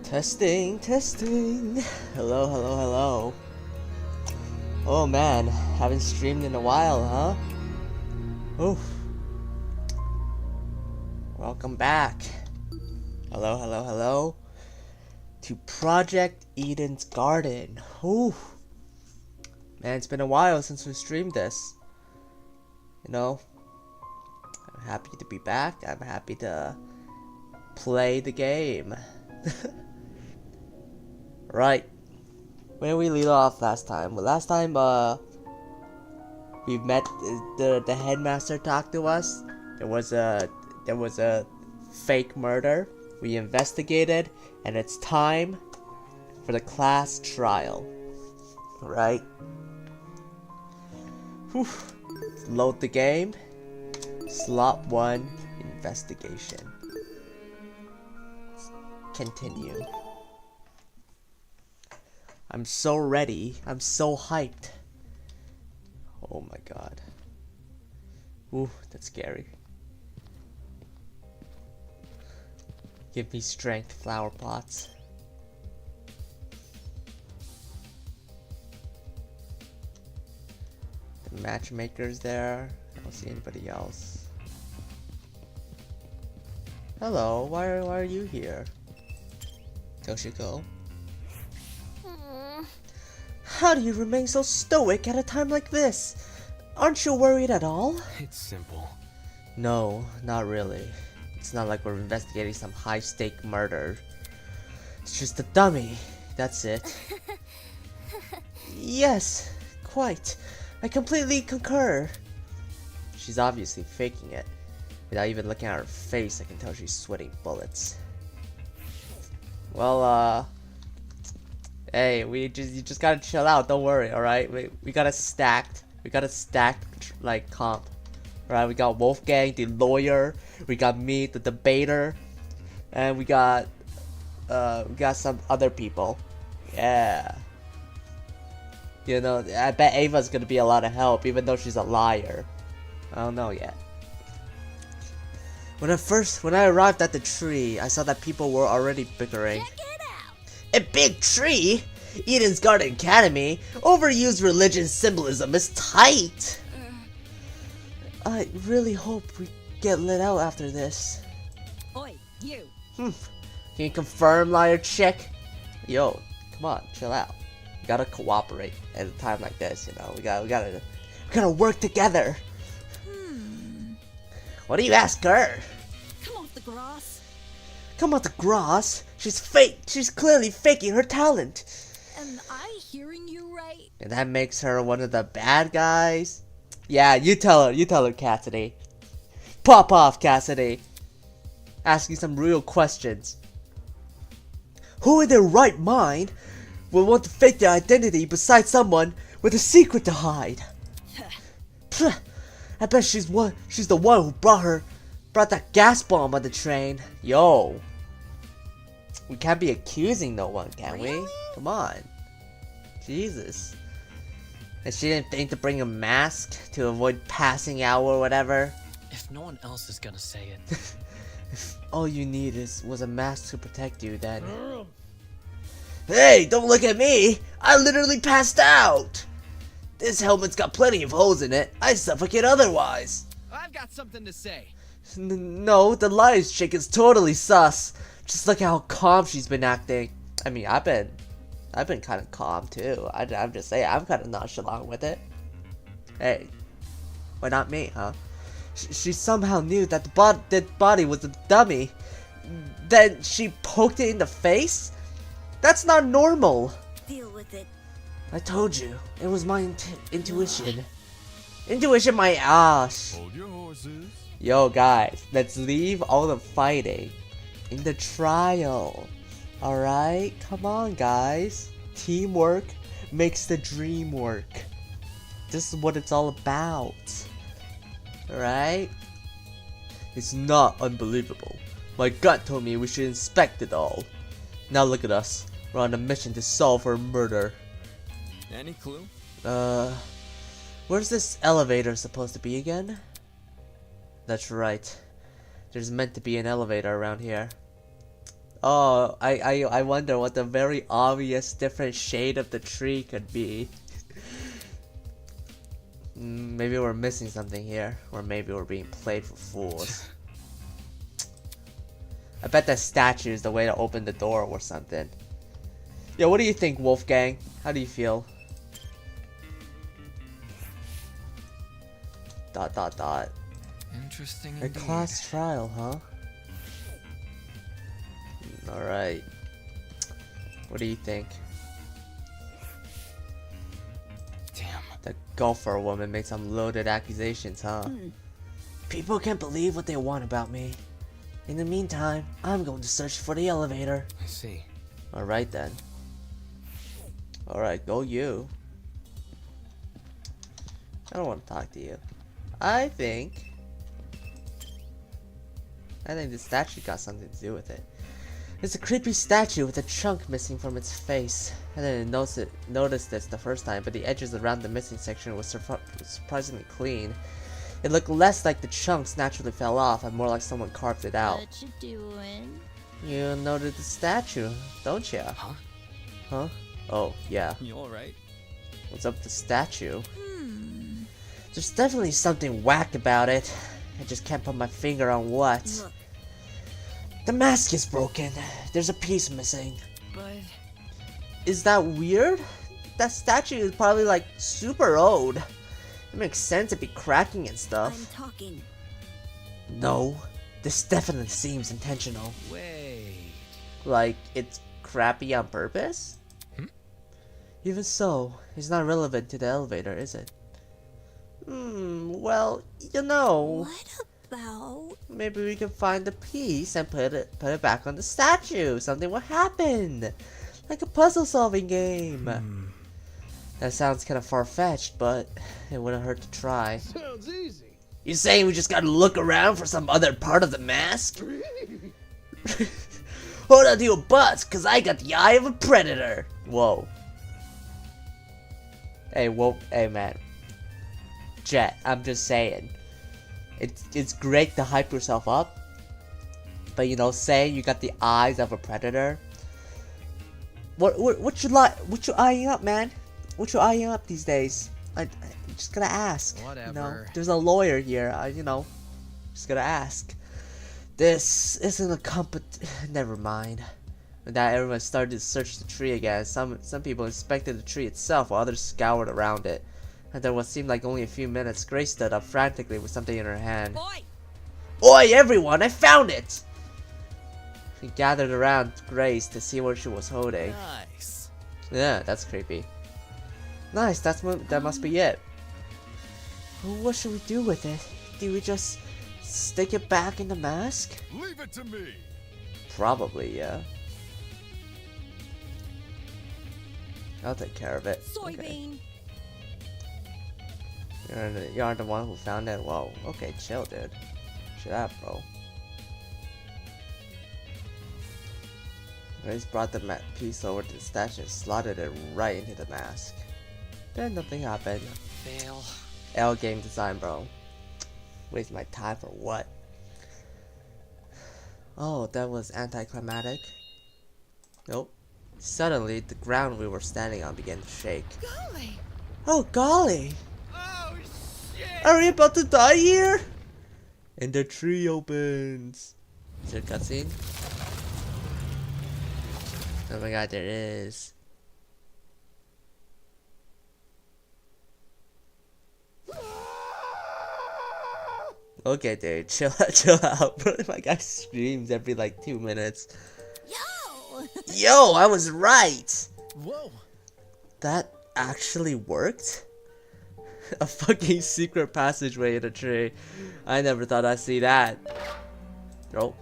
Testing, testing. Hello, hello, hello. Oh man, haven't streamed in a while, huh? Oof. Welcome back. Hello, hello, hello. To Project Eden's Garden. Oof. Man, it's been a while since we streamed this. You know, I'm happy to be back. I'm happy to play the game. Right. Where did we leave off last time? Well, last time, we met the headmaster talked to us. There was a fake murder. We investigated, and it's time for the class trial. Right. Whew. Load the game. Slot 1 investigation. Continue. I'm so ready. I'm so hyped. Oh my god. Ooh, that's scary. Give me strength, flower pots. The matchmaker's there. I don't see anybody else. Hello, why are you here? Toshiko? How do you remain so stoic at a time like this? Aren't you worried at all? It's simple. No, not really. It's not like we're investigating some high-stake murder. It's just a dummy. That's it. Yes, quite. I completely concur. She's obviously faking it. Without even looking at her face, I can tell she's sweating bullets. Well, hey, you just gotta chill out. Don't worry, all right? We got a stacked like comp. All right, we got Wolfgang, the lawyer. We got me, the debater, and we got some other people. Yeah. You know, I bet Ava's gonna be a lot of help, even though she's a liar. I don't know yet. When I arrived at the tree, I saw that people were already bickering. Check it out. A big tree? Eden's Garden Academy? Overused religion symbolism is tight! I really hope we get let out after this. Oi, you. Can you confirm, liar chick? Yo, come on, chill out. We gotta cooperate at a time like this, you know. We gotta work together. What do you ask her? Come off the grass. Come on, the grass. She's clearly faking her talent. Am I hearing you right? And that makes her one of the bad guys? Yeah, you tell her, Cassidy. Pop off, Cassidy. Asking some real questions. Who in their right mind would want to fake their identity beside someone with a secret to hide? Pfft, I bet she's the one who brought that gas bomb on the train. Yo. We can't be accusing no one, can we? Come on. Jesus. And she didn't think to bring a mask to avoid passing out or whatever. If no one else is gonna say it. If all you need was a mask to protect you, then... Hey, don't look at me! I literally passed out! This helmet's got plenty of holes in it. I suffocate otherwise. I've got something to say. No, the lion's chick is totally sus. Just look how calm she's been acting. I mean, I've been kind of calm too. I'm just saying, I'm kind of nonchalant with it. Hey, why not me, huh? She somehow knew that the body was a dummy. Then she poked it in the face? That's not normal. Deal with it. I told you, it was my intuition. Intuition, my ass. Hold your horses. Yo, guys, let's leave all the fighting in the trial. Alright? Come on, guys. Teamwork makes the dream work. This is what it's all about. Alright? It's not unbelievable. My gut told me we should inspect it all. Now look at us. We're on a mission to solve her murder. Any clue? Where's this elevator supposed to be again? That's right. There's meant to be an elevator around here. Oh, I wonder what the very obvious different shade of the tree could be. Maybe we're missing something here, or maybe we're being played for fools. I bet that statue is the way to open the door or something. Yo, what do you think, Wolfgang? How do you feel? Dot dot dot. Interesting A indeed. class trial, huh? Alright. What do you think? Damn. The golfer woman made some loaded accusations, huh? People can't believe what they want about me. In the meantime, I'm going to search for the elevator. I see. Alright then. Alright, go you. I don't want to talk to you. I think the statue got something to do with it. It's a creepy statue with a chunk missing from its face. I didn't notice this the first time, but the edges around the missing section was surprisingly clean. It looked less like the chunks naturally fell off and more like someone carved it out. What you doing? You noted the statue, don't you? Huh? Huh? Oh, yeah. You alright? What's up with the statue? There's definitely something whack about it. I just can't put my finger on what. Look, The mask is broken. There's a piece missing. But Is that weird? That statue is probably like super old. It makes sense it'd be cracking and I'm stuff. talking. No, this definitely seems intentional. wait. Like it's crappy on purpose? Even so, it's not relevant to the elevator, is it? Well, you know, What about? maybe we can find the piece and put it back on the statue. Something will happen. Like a puzzle solving game. That sounds kind of far-fetched, but it wouldn't hurt to try. Sounds easy. You saying we just gotta look around for some other part of the mask? Hold on to your butts, cause I got the eye of a predator. Whoa. Hey, whoa, hey man. Jet, I'm just saying. It's great to hype yourself up, but you know, saying you got the eyes of a predator. What you eyeing up, man? What you eyeing up these days? I'm just gonna ask. You know, Whatever. there's a lawyer here. You know, just gonna ask. This isn't a Never mind. With that, everyone started to search the tree again. Some people inspected the tree itself, while others scoured around it. After what seemed like only a few minutes, Grace stood up frantically with something in her hand. Boy, Oi, everyone! I found it! We gathered around Grace to see what she was holding. Nice. Yeah, that's creepy. Nice, that must be it. Well, what should we do with it? Do we just stick it back in the mask? Leave it to me. Probably, yeah. I'll take care of it. soybean. Okay. You aren't the one who found it? Whoa. Okay, chill, dude. Chill out, bro. Grace brought the piece over to the statue and slotted it right into the mask. Then nothing happened. Fail. L game design, bro. Waste my time for what? Oh, that was anticlimactic. Nope. Suddenly, the ground we were standing on began to shake. Golly. Oh, golly! Oh shit! Are we about to die here? And the tree opens. Is there a cutscene? Oh my god, there is. Okay, dude, chill out, bro. My guy screams every like 2 minutes. Yo. Yo, I was right! Whoa! That actually worked? A fucking secret passageway in a tree. I never thought I'd see that. Oh.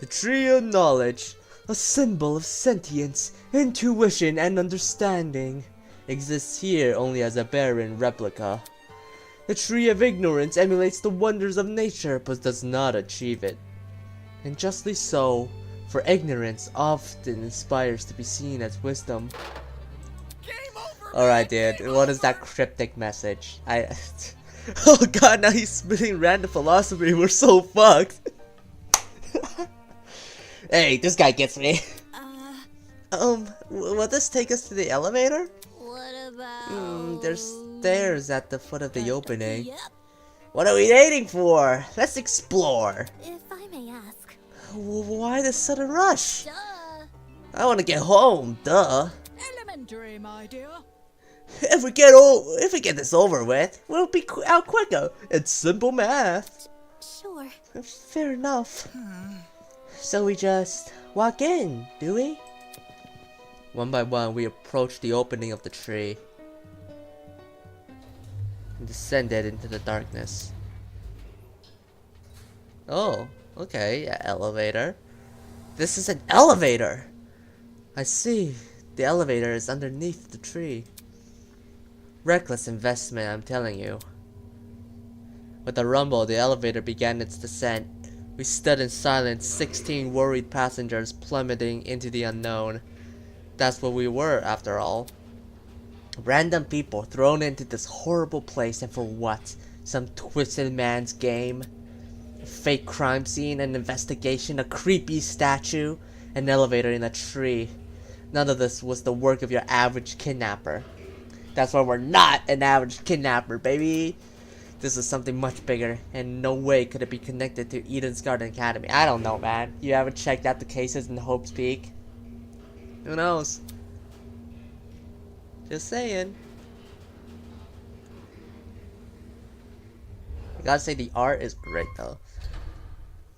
The Tree of Knowledge, a symbol of sentience, intuition, and understanding, exists here only as a barren replica. The Tree of Ignorance emulates the wonders of nature, but does not achieve it. And justly so, for ignorance often inspires to be seen as wisdom. Game over! Alright, dude. What is that cryptic message? Oh god, now he's spitting random philosophy. We're so fucked. Hey, this guy gets me. Will this take us to the elevator? What about? There's stairs at the foot of the opening. Yep. What are we waiting for? Let's explore. If I may ask. Why the sudden rush? Duh. I want to get home, duh. Elementary, my dear. If we get this over with, we'll be out quicker. It's simple math. Sure. Fair enough. So we just walk in, do we? One by one, we approached the opening of the tree and descended into the darkness. Oh, okay, elevator. This is an elevator! I see. The elevator is underneath the tree. Reckless investment, I'm telling you. With a rumble, the elevator began its descent. We stood in silence, 16 worried passengers plummeting into the unknown. That's what we were, after all. Random people thrown into this horrible place, and for what? Some twisted man's game? A fake crime scene, an investigation, a creepy statue, an elevator in a tree. None of this was the work of your average kidnapper. That's why we're not an average kidnapper, baby. This is something much bigger, and no way could it be connected to Eden's Garden Academy. I don't know, man. You haven't checked out the cases in Hope's Peak? Who knows? Just saying. I gotta say, the art is great, though.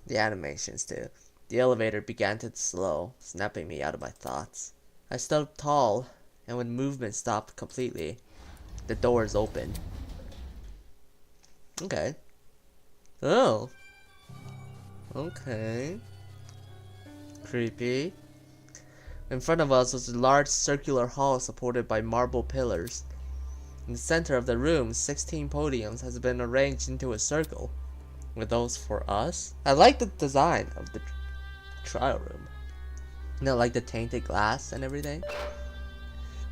The animations, too. The elevator began to slow, snapping me out of my thoughts. I stood up tall, and when movement stopped completely, the doors opened. Okay. Oh. Okay. Creepy. In front of us was a large circular hall supported by marble pillars. In the center of the room, 16 podiums has been arranged into a circle. Were those for us? I like the design of the trial room. You know, like the tainted glass and everything.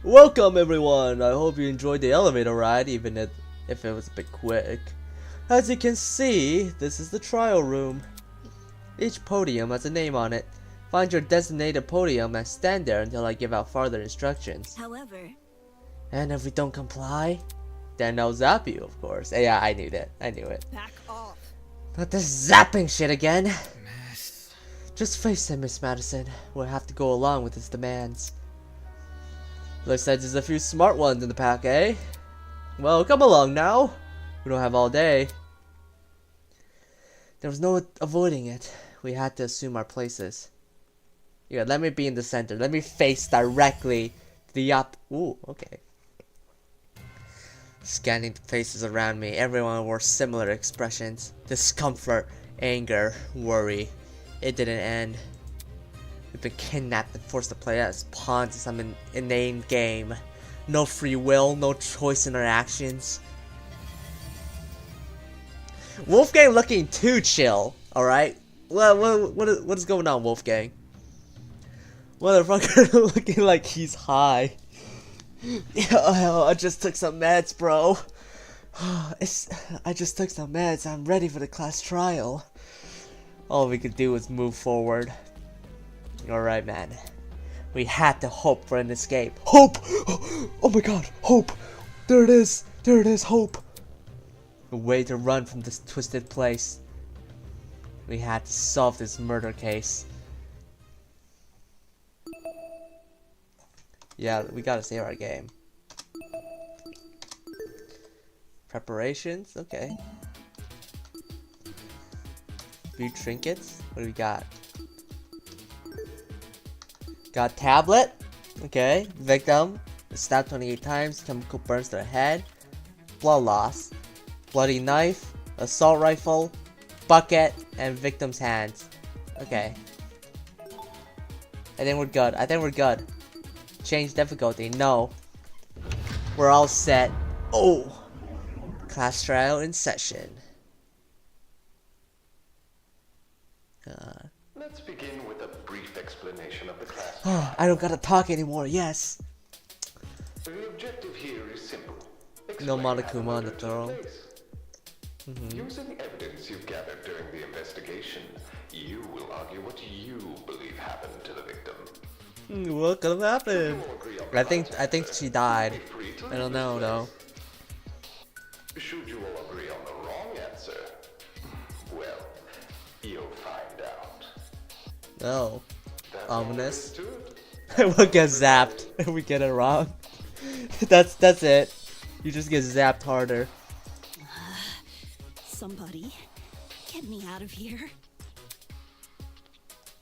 Welcome everyone! I hope you enjoyed the elevator ride, even if it was a bit quick. As you can see, this is the trial room. Each podium has a name on it. Find your designated podium and stand there until I give out further instructions. However. And if we don't comply, then I'll zap you, of course. Yeah, I knew that. I knew it. Back off. Not this zapping shit again. Mess. Just face it, Miss Madison. We'll have to go along with his demands. Looks like there's a few smart ones in the pack, eh? Well, come along now. We don't have all day. There was no avoiding it. We had to assume our places. Yeah, let me be in the center. Let me face directly to the Ooh, okay. Scanning the faces around me, everyone wore similar expressions. Discomfort, anger, worry. It didn't end. We've been kidnapped and forced to play as pawns in some inane game. No free will, no choice in our actions. Wolfgang looking too chill, alright? What is going on, Wolfgang? Motherfucker looking like he's high. Yeah, I just took some meds, bro. I just took some meds. I'm ready for the class trial. All we could do was move forward. Alright, man. We had to hope for an escape. Hope! Oh my god, hope! There it is! There it is, hope! A way to run from this twisted place. We had to solve this murder case. Yeah, we gotta save our game. Preparations? Okay. Few trinkets? What do we got? Got tablet? Okay. Victim. Stabbed 28 times. Chemical burns to the head. Blood loss. Bloody knife. Assault rifle. Bucket. And victim's hands. Okay. I think we're good. I think we're good. Change difficulty. No. We're all set. Oh! Class trial in session. Let's begin with a brief explanation of the class. Oh, I don't gotta talk anymore. Yes. The objective here is simple. No Explain Monokuma how on the the murder took throne. place. Using evidence you've gathered during the investigation, you will argue what you believe happened to the victim. What could have happened? You'll agree on the I think content. she died. Be free to I don't leave know this though. place. Should you all agree on the wrong answer, well, you'll find out. No. That's all there Ominous. is to it. We'll get zapped if we get it wrong. That's it. You just get zapped harder. Somebody, get me out of here.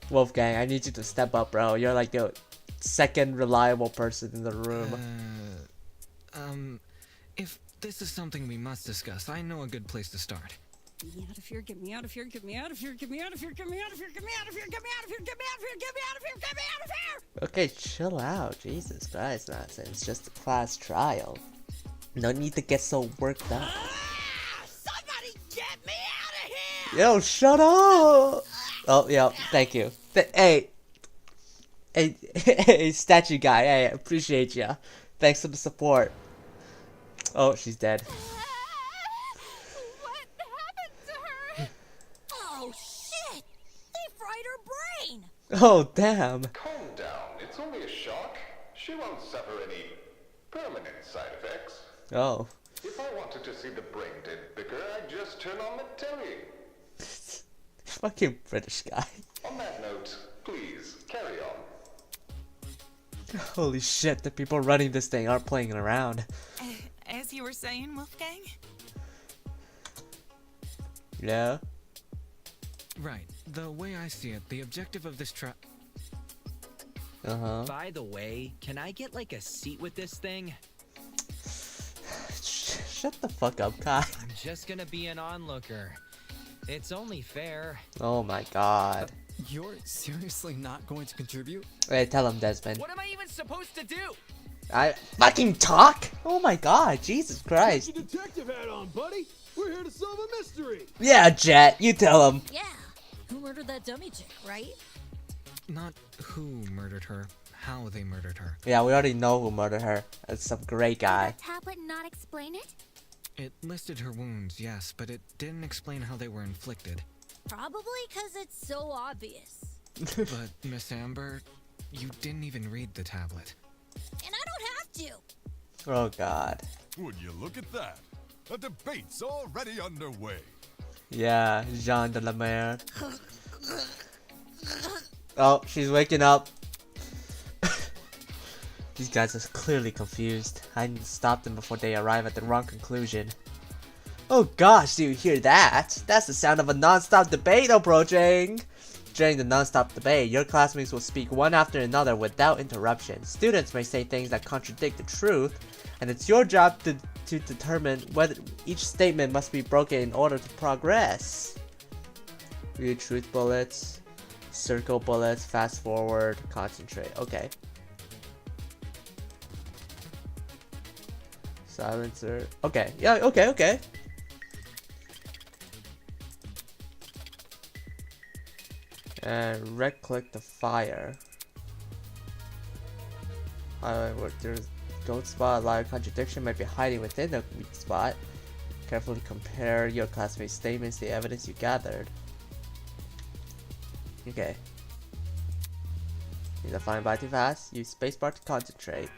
Wolfgang, I need you to step up, bro. You're like the second reliable person in the room. If this is something we must discuss, I know a good place to start. Get me out of here, get me out of here, get me out of here, get me out of here, get me out of here, get me out of here, get me out of here, get me out of here, get me out of here, get me out of here! Okay, chill out. Jesus Christ, Madison. It's just a class trial. No need to get so worked up. Somebody get me out of here! Yo, shut up! Oh, yeah, thank you. Hey, statue guy, hey, I appreciate ya. Thanks for the support. Oh, she's dead. What happened to her? Oh shit! They fried her brain! Oh, damn. Calm down. It's only a shock. She won't suffer any permanent side effects. Oh. If I wanted to see the brain dead bigger, I'd just turn on the telly. Fucking British guy. On that note, please, carry on. Holy shit, the people running this thing aren't playing around. As you were saying, Wolfgang? Yeah? Right. The way I see it, the objective of this Uh-huh. By the way, can I get like a seat with this thing? Shut the fuck up, Kai. I'm just gonna be an onlooker. It's only fair. Oh my god. You're seriously not going to contribute? Hey, tell him, Desmond. What am I even supposed to do? I fucking talk? Oh my god, Jesus Christ. Put your detective hat on, buddy. We're here to solve a mystery. Yeah, Jet, you tell him. Yeah, who murdered that dummy chick, right? Not who murdered her, how they murdered her. Yeah, we already know who murdered her. It's some great guy. Did that tablet not explain it? It listed her wounds, yes, but it didn't explain how they were inflicted. Probably because it's so obvious. But, Miss Amber, you didn't even read the tablet. And I don't have to. Oh god. Would you look at that? A debate's already underway. Yeah, Jean de la Mer. Oh, she's waking up. These guys are clearly confused. I need to stop them before they arrive at the wrong conclusion. Oh gosh, do you hear that? That's the sound of a non-stop debate approaching! During the non-stop debate, your classmates will speak one after another without interruption. Students may say things that contradict the truth, and it's your job to determine whether each statement must be broken in order to progress. Read truth bullets, circle bullets, fast forward, concentrate. Okay. Silencer. Okay. Yeah, okay. And right click to fire. However, don't spot a live contradiction might be hiding within the weak spot. Carefully compare your classmates' statements to the evidence you gathered. Okay. Need to find by too fast. Use spacebar to concentrate.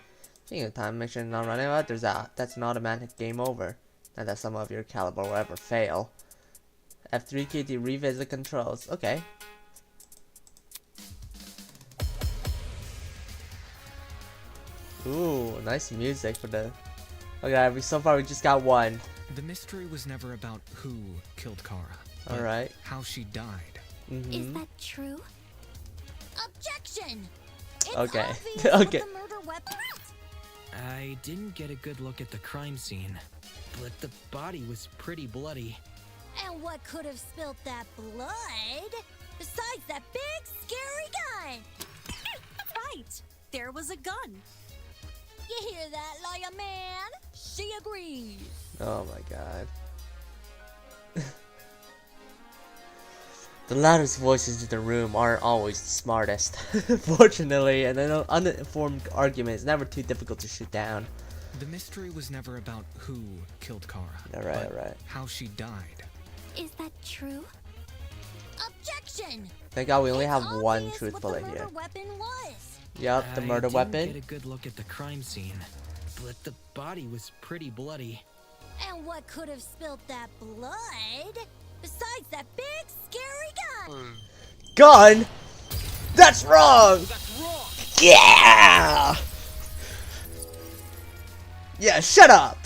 Taking the time, make sure you're not running out. That's an automatic game over. And that some of your caliber will ever fail. F3 key to revisit controls. Okay. Ooh, nice music for the. Okay, so far we just got one. The mystery was never about who killed Kara. but Alright. how she died. Is that true? Objection! It's Okay. obvious Okay. what the murder weapon. I didn't get a good look at the crime scene, but the body was pretty bloody. And what could have spilt that blood? Besides that big, scary gun! Right, there was a gun. You hear that, liar man? She agrees. Oh my god. The loudest voices in the room aren't always the smartest. Fortunately, an uninformed argument is never too difficult to shoot down. The mystery was never about who killed Kara, Alright, but alright. how she died. Is that true? Objection! Thank God we only It's have one obvious truth what bullet the here. murder weapon was. Yup, the murder I weapon. didn't get a good look at the crime scene, but the body was pretty bloody. And what could have spilt that blood? Besides that big, scary gun! Gun? That's wrong! Yeah! Yeah, shut up!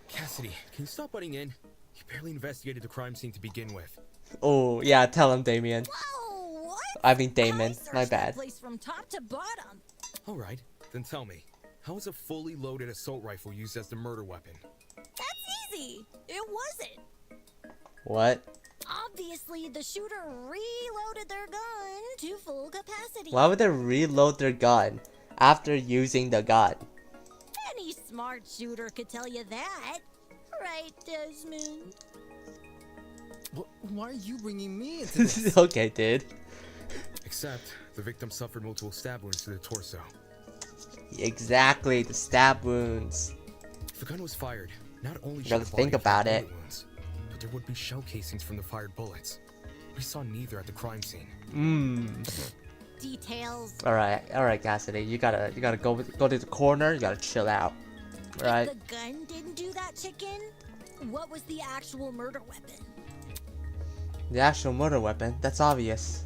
Cassidy, can you stop butting in? You barely investigated the crime scene to begin with. Oh, yeah, tell him, Damien. Whoa, what? I mean, Damon. I My searched that bad. place from top to bottom. Alright, then tell me, how was a fully loaded assault rifle used as the murder weapon? That's easy. It wasn't. What? Obviously, the shooter reloaded their gun to full capacity. Why would they reload their gun after using the gun? Any smart shooter could tell you that. Right, Desmond? Why are you bringing me into this? Okay, dude. Except, the victim suffered multiple stab wounds to the torso. Exactly, the stab wounds. If the gun was fired, not only You should gotta the body think have about had it. bullet wounds, but there would be shell casings from the fired bullets. We saw neither at the crime scene. Details. Alright, Cassidy. You gotta go to the corner. You gotta chill out. Right? If the gun didn't do that, chicken, what was the actual murder weapon? The actual murder weapon. That's obvious.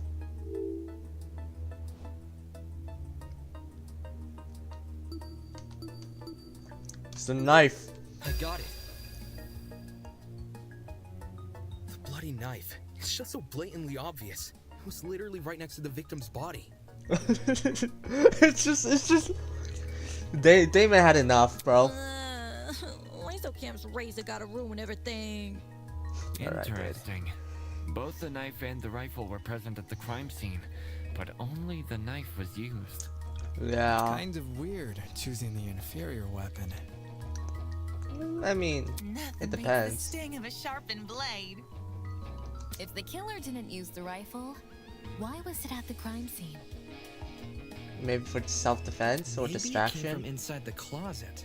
It's a knife. I got it. The bloody knife. It's just so blatantly obvious. It was literally right next to the victim's body. it's just. Damon had enough, bro. Camp's razor gotta ruin everything. Alright, good. Interesting. Both the knife and the rifle were present at the crime scene, but only the knife was used. Yeah. Kind of weird choosing the inferior weapon. I mean, Nothing it beats the depends. sting of a sharpened blade. If the killer didn't use the rifle, why was it at the crime scene? Maybe for self-defense or Maybe it came distraction. from inside the closet.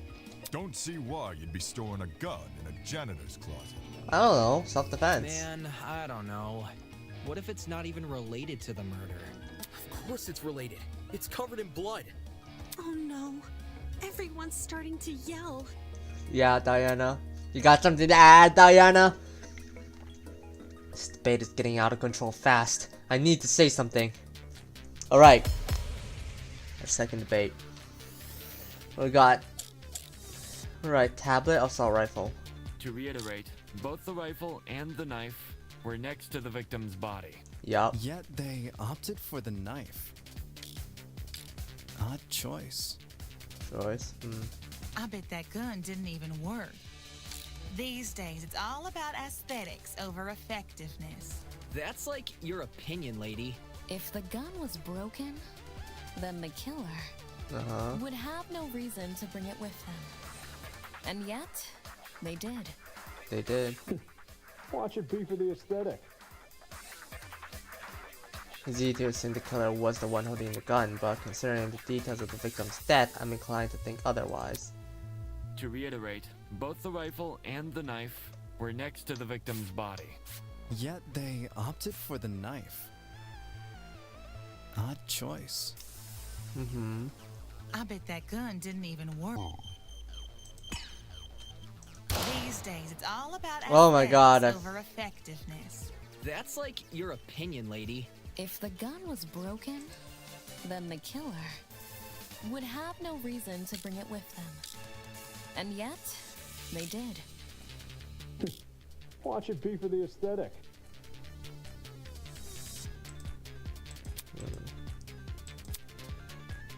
Don't see why you'd be storing a gun in a janitor's closet. I don't know, self-defense. Man, I don't know. What if it's not even related to the murder? Of course it's related. It's covered in blood. Oh no. Everyone's starting to yell. Yeah, Diana. You got something to add, Diana? This debate is getting out of control fast. I need to say something. Alright. Our second debate. What we got? Alright, tablet, assault rifle. To reiterate, both the rifle and the knife were next to the victim's body. Yup. Yet they opted for the knife. Odd choice. Choice. I bet that gun didn't even work. These days, it's all about aesthetics over effectiveness. That's like your opinion, lady. If the gun was broken, then the killer Uh-huh. would have no reason to bring it with them. And yet, they did. They did. Watch it be for the aesthetic. It's easy to assume the killer was the one holding the gun, but considering the details of the victim's death, I'm inclined to think otherwise. To reiterate, both the rifle and the knife were next to the victim's body. Yet they opted for the knife. Odd choice. I bet that gun didn't even work. These days, it's all about Oh my God, aesthetics over effectiveness. That's like your opinion, lady. If the gun was broken, then the killer would have no reason to bring it with them. And yet, they did. Watch it be for the aesthetic.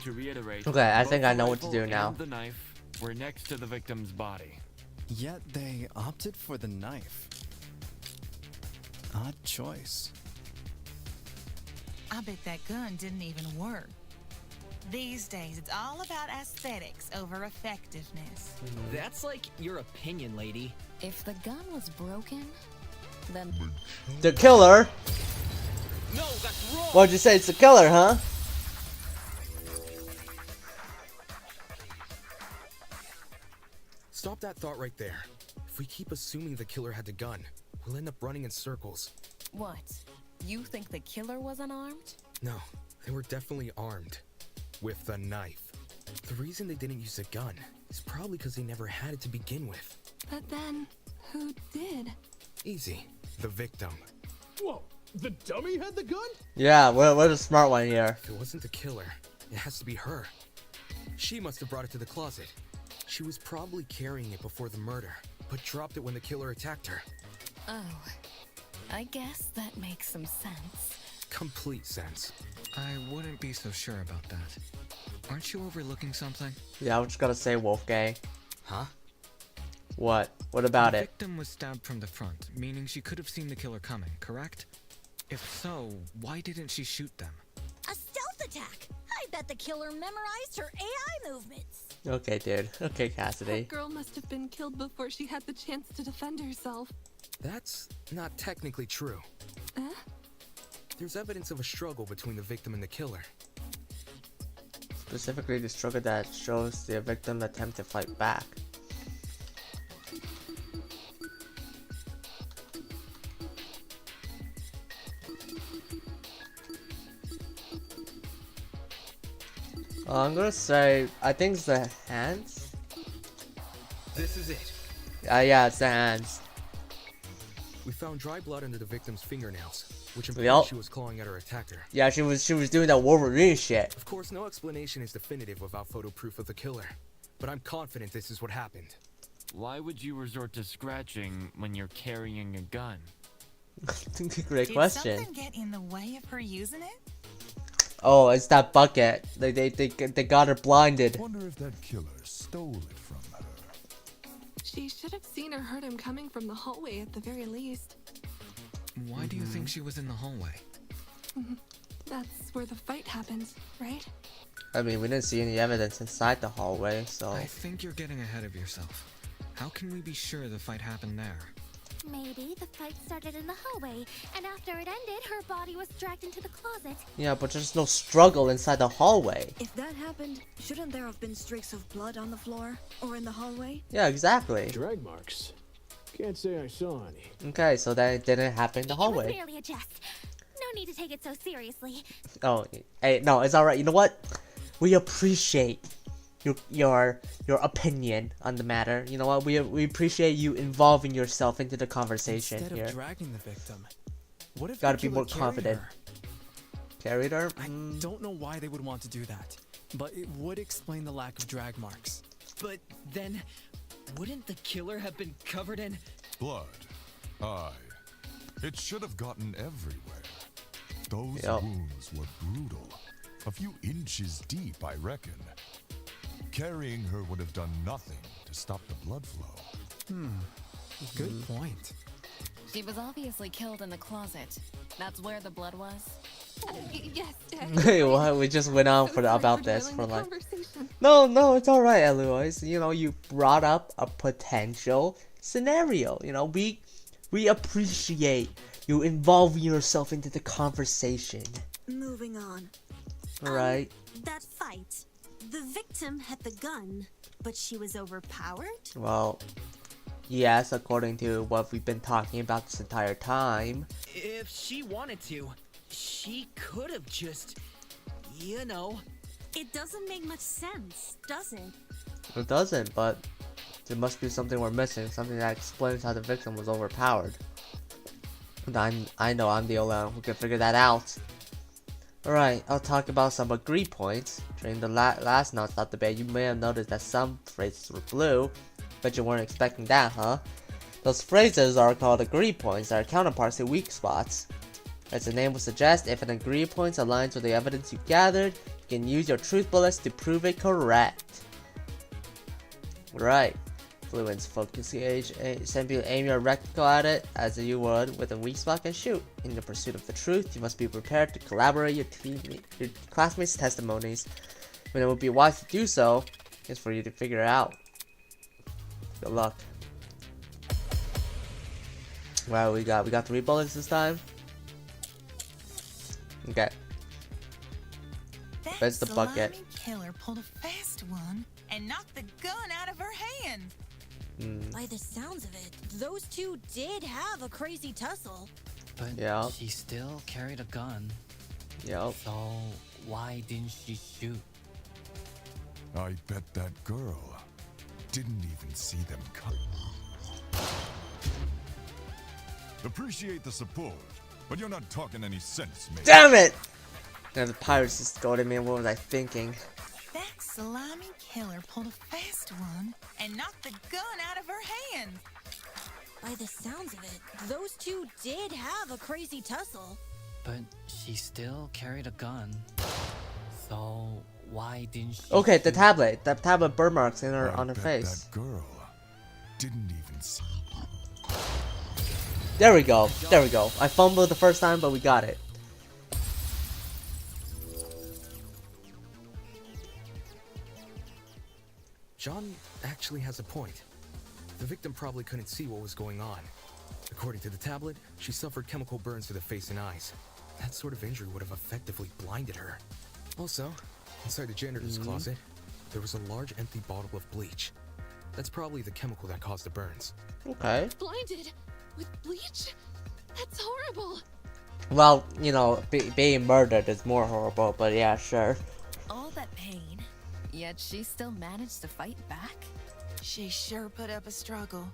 To reiterate, Okay, I both think the I know what to rifle do now. and the knife were next to the victim's body. Yet they opted for the knife. Odd choice. I bet that gun didn't even work. These days, it's all about aesthetics over effectiveness. That's like your opinion, lady. If the gun was broken, Then The killer? No, that's wrong! What'd you say? It's the killer, huh? Stop that thought right there. If we keep assuming the killer had the gun, we'll end up running in circles. what? You think the killer was unarmed? No, they were definitely armed. With the knife. The reason they didn't use a gun is probably because they never had it to begin with. But then, who did? Easy. The victim. Whoa, the dummy had the gun? Yeah, we're the smart one here. If it wasn't the killer, it has to be her. She must have brought it to the closet. She was probably carrying it before the murder, but dropped it when the killer attacked her. Oh, I guess that makes some sense. Complete sense. I wouldn't be so sure about that. Aren't you overlooking something? Yeah, I was just gonna say Wolfgang. Huh? What? What about the it? victim was stabbed from the front, meaning she could have seen the killer coming, correct? If so, why didn't she shoot them? A stealth attack! I bet the killer memorized her AI movements. Okay, dude. Okay, That Cassidy. girl must have been killed before she had the chance to defend herself. That's not technically true. There's evidence of a struggle between the victim and the killer. Specifically, the struggle that shows the victim attempt to fight back. I'm gonna say, I think it's the hands. This is it. Yeah, it's the hands. We found dry blood under the victim's fingernails, which implies Yup. she was clawing at her attacker. Yeah, she was doing that Wolverine shit. Of course, no explanation is definitive without photo proof of the killer, but I'm confident this is what happened. Why would you resort to scratching when you're carrying a gun? Great Did question. something get in the way of her using it? Oh, it's that bucket. They got her blinded. Wonder if that killer stole it from her. She should have seen or heard him coming from the hallway at the very least. Why do you think she was in the hallway? That's where the fight happened, right? I mean, we didn't see any evidence inside the hallway, so. I think you're getting ahead of yourself. How can we be sure the fight happened there? Maybe the fight started in the hallway, and after it ended, her body was dragged into the closet. Yeah, but there's no struggle inside the hallway. If that happened, shouldn't there have been streaks of blood on the floor? Or in the hallway? Yeah, exactly. Drag marks. Can't say I saw any. Okay, so then it didn't happen in the It was hallway. merely a jest. No need to take it so seriously. Oh, hey, no, it's alright. You know what? We appreciate your opinion on the matter. You know what? We appreciate you involving yourself into the conversation Instead here. of dragging the victim, what if Gotta the be killer more carried confident. her? Carried her? I don't know why they would want to do that, but it would explain the lack of drag marks. But then, wouldn't the killer have been covered in... Blood. Aye. It should have gotten everywhere. Those Yep. wounds were brutal. A few inches deep, I reckon. Carrying her would have done nothing to stop the blood flow. Good point. She was obviously killed in the closet. That's where the blood was. Yes, Dad. Hey, what? We just went on So for sorry about for this derailing for the like. conversation. No, it's alright, Eloise. You know, you brought up a potential scenario. You know, we appreciate you involving yourself into the conversation. Moving on. Alright. That fight. The victim had the gun, but she was overpowered? Well, yes, according to what we've been talking about this entire time. If she wanted to, she could have just... You know... It doesn't make much sense, does it? It doesn't, but there must be something we're missing. Something that explains how the victim was overpowered. And I know I'm the only one who can figure that out. Alright, I'll talk about some agree points. During the last non-stop debate, you may have noticed that some phrases were blue. Bet you weren't expecting that, huh? Those phrases are called agree points, that are counterparts to weak spots. As the name would suggest, if an agree point aligns with the evidence you gathered, you can use your truth bullets to prove it correct. Right. Fluent's focus gauge, simply aim your reticle at it as you would with a weak spot and shoot. In the pursuit of the truth, you must be prepared to collaborate your classmates' testimonies. When it would be wise to do so, is for you to figure it out. Good luck. Wow, we got 3 bullets this time. Okay. That Where's the bucket? slimy killer pulled a fast one and knocked the gun out of her hand. By the sounds of it, those two did have a crazy tussle. But Yeah. she still carried a gun. Yep. So why didn't she shoot? I bet that girl didn't even see them come. Appreciate the support, but you're not talking any sense, mate. Damn it! Now the pirates just scolded me. What was I thinking? That slimy killer pulled a fast one and knocked the gun out of her hand. By the sounds of it, those two did have a crazy tussle. But she still carried a gun. So why didn't she? Okay, the shoot? tablet burn marks in her on her bet face. that girl didn't even see. There we go. There we go. I fumbled the first time, but we got it. John actually has a point. The victim probably couldn't see what was going on. According to the tablet, she suffered chemical burns to the face and eyes. That sort of injury would have effectively blinded her. Also, inside the janitor's closet, there was a large empty bottle of bleach. That's probably the chemical that caused the burns. Okay. Blinded with bleach? That's horrible. Well, you know, being murdered is more horrible, but yeah, sure. All that pain, yet she still managed to fight back? She sure put up a struggle.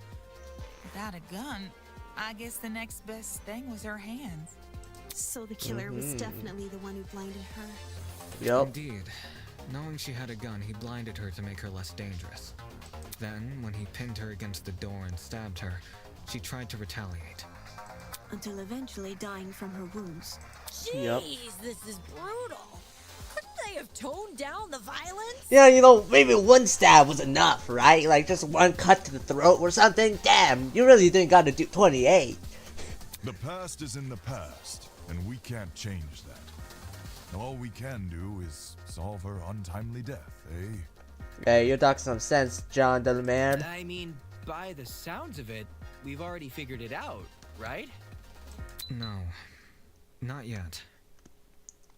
Without a gun, I guess the next best thing was her hands. So the killer was definitely the one who blinded her. Yep. Indeed. Knowing she had a gun, he blinded her to make her less dangerous. Then, when he pinned her against the door and stabbed her, she tried to retaliate. Until eventually dying from her wounds. Jeez, Yep. this is brutal. Couldn't they have toned down the violence? Yeah, you know, maybe one stab was enough, right? Like just one cut to the throat or something. Damn, you really didn't gotta do 28. The past is in the past, and we can't change that. All we can do is solve her untimely death, eh? Hey, you're talking some sense, John Delaman. I mean, by the sounds of it, we've already figured it out, right? No, not yet.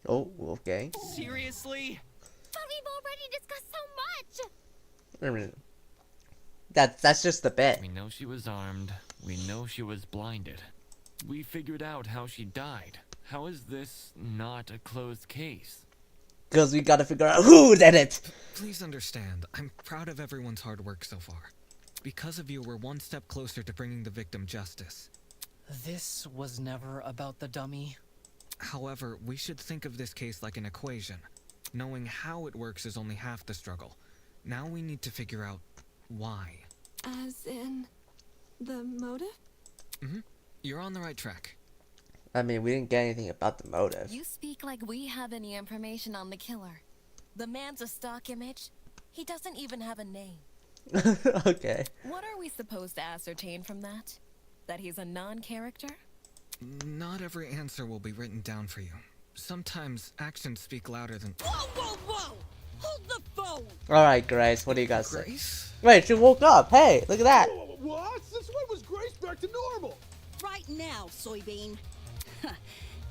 Oh, okay. Seriously? But we've already discussed so much! I mean, that's just the bit. We know she was armed. We know she was blinded. We figured out how she died. How is this not a closed case? Because we gotta figure out who did it. Please understand, I'm proud of everyone's hard work so far. Because of you, we're one step closer to bringing the victim justice. This was never about the dummy. However, we should think of this case like an equation. Knowing how it works is only half the struggle. Now we need to figure out why. As in the motive? You're on the right track. I mean, we didn't get anything about the motive. You speak like we have any information on the killer. The man's a stock image. He doesn't even have a name. Okay. What are we supposed to ascertain from that? That he's a non-character? Not every answer will be written down for you. Sometimes actions speak louder than... Whoa, whoa, whoa! Hold the phone! Alright, Grace, what do you guys say? Grace? Wait, she woke up. Hey, look at that. What? Since when was Grace back to normal? Right now, Soybean.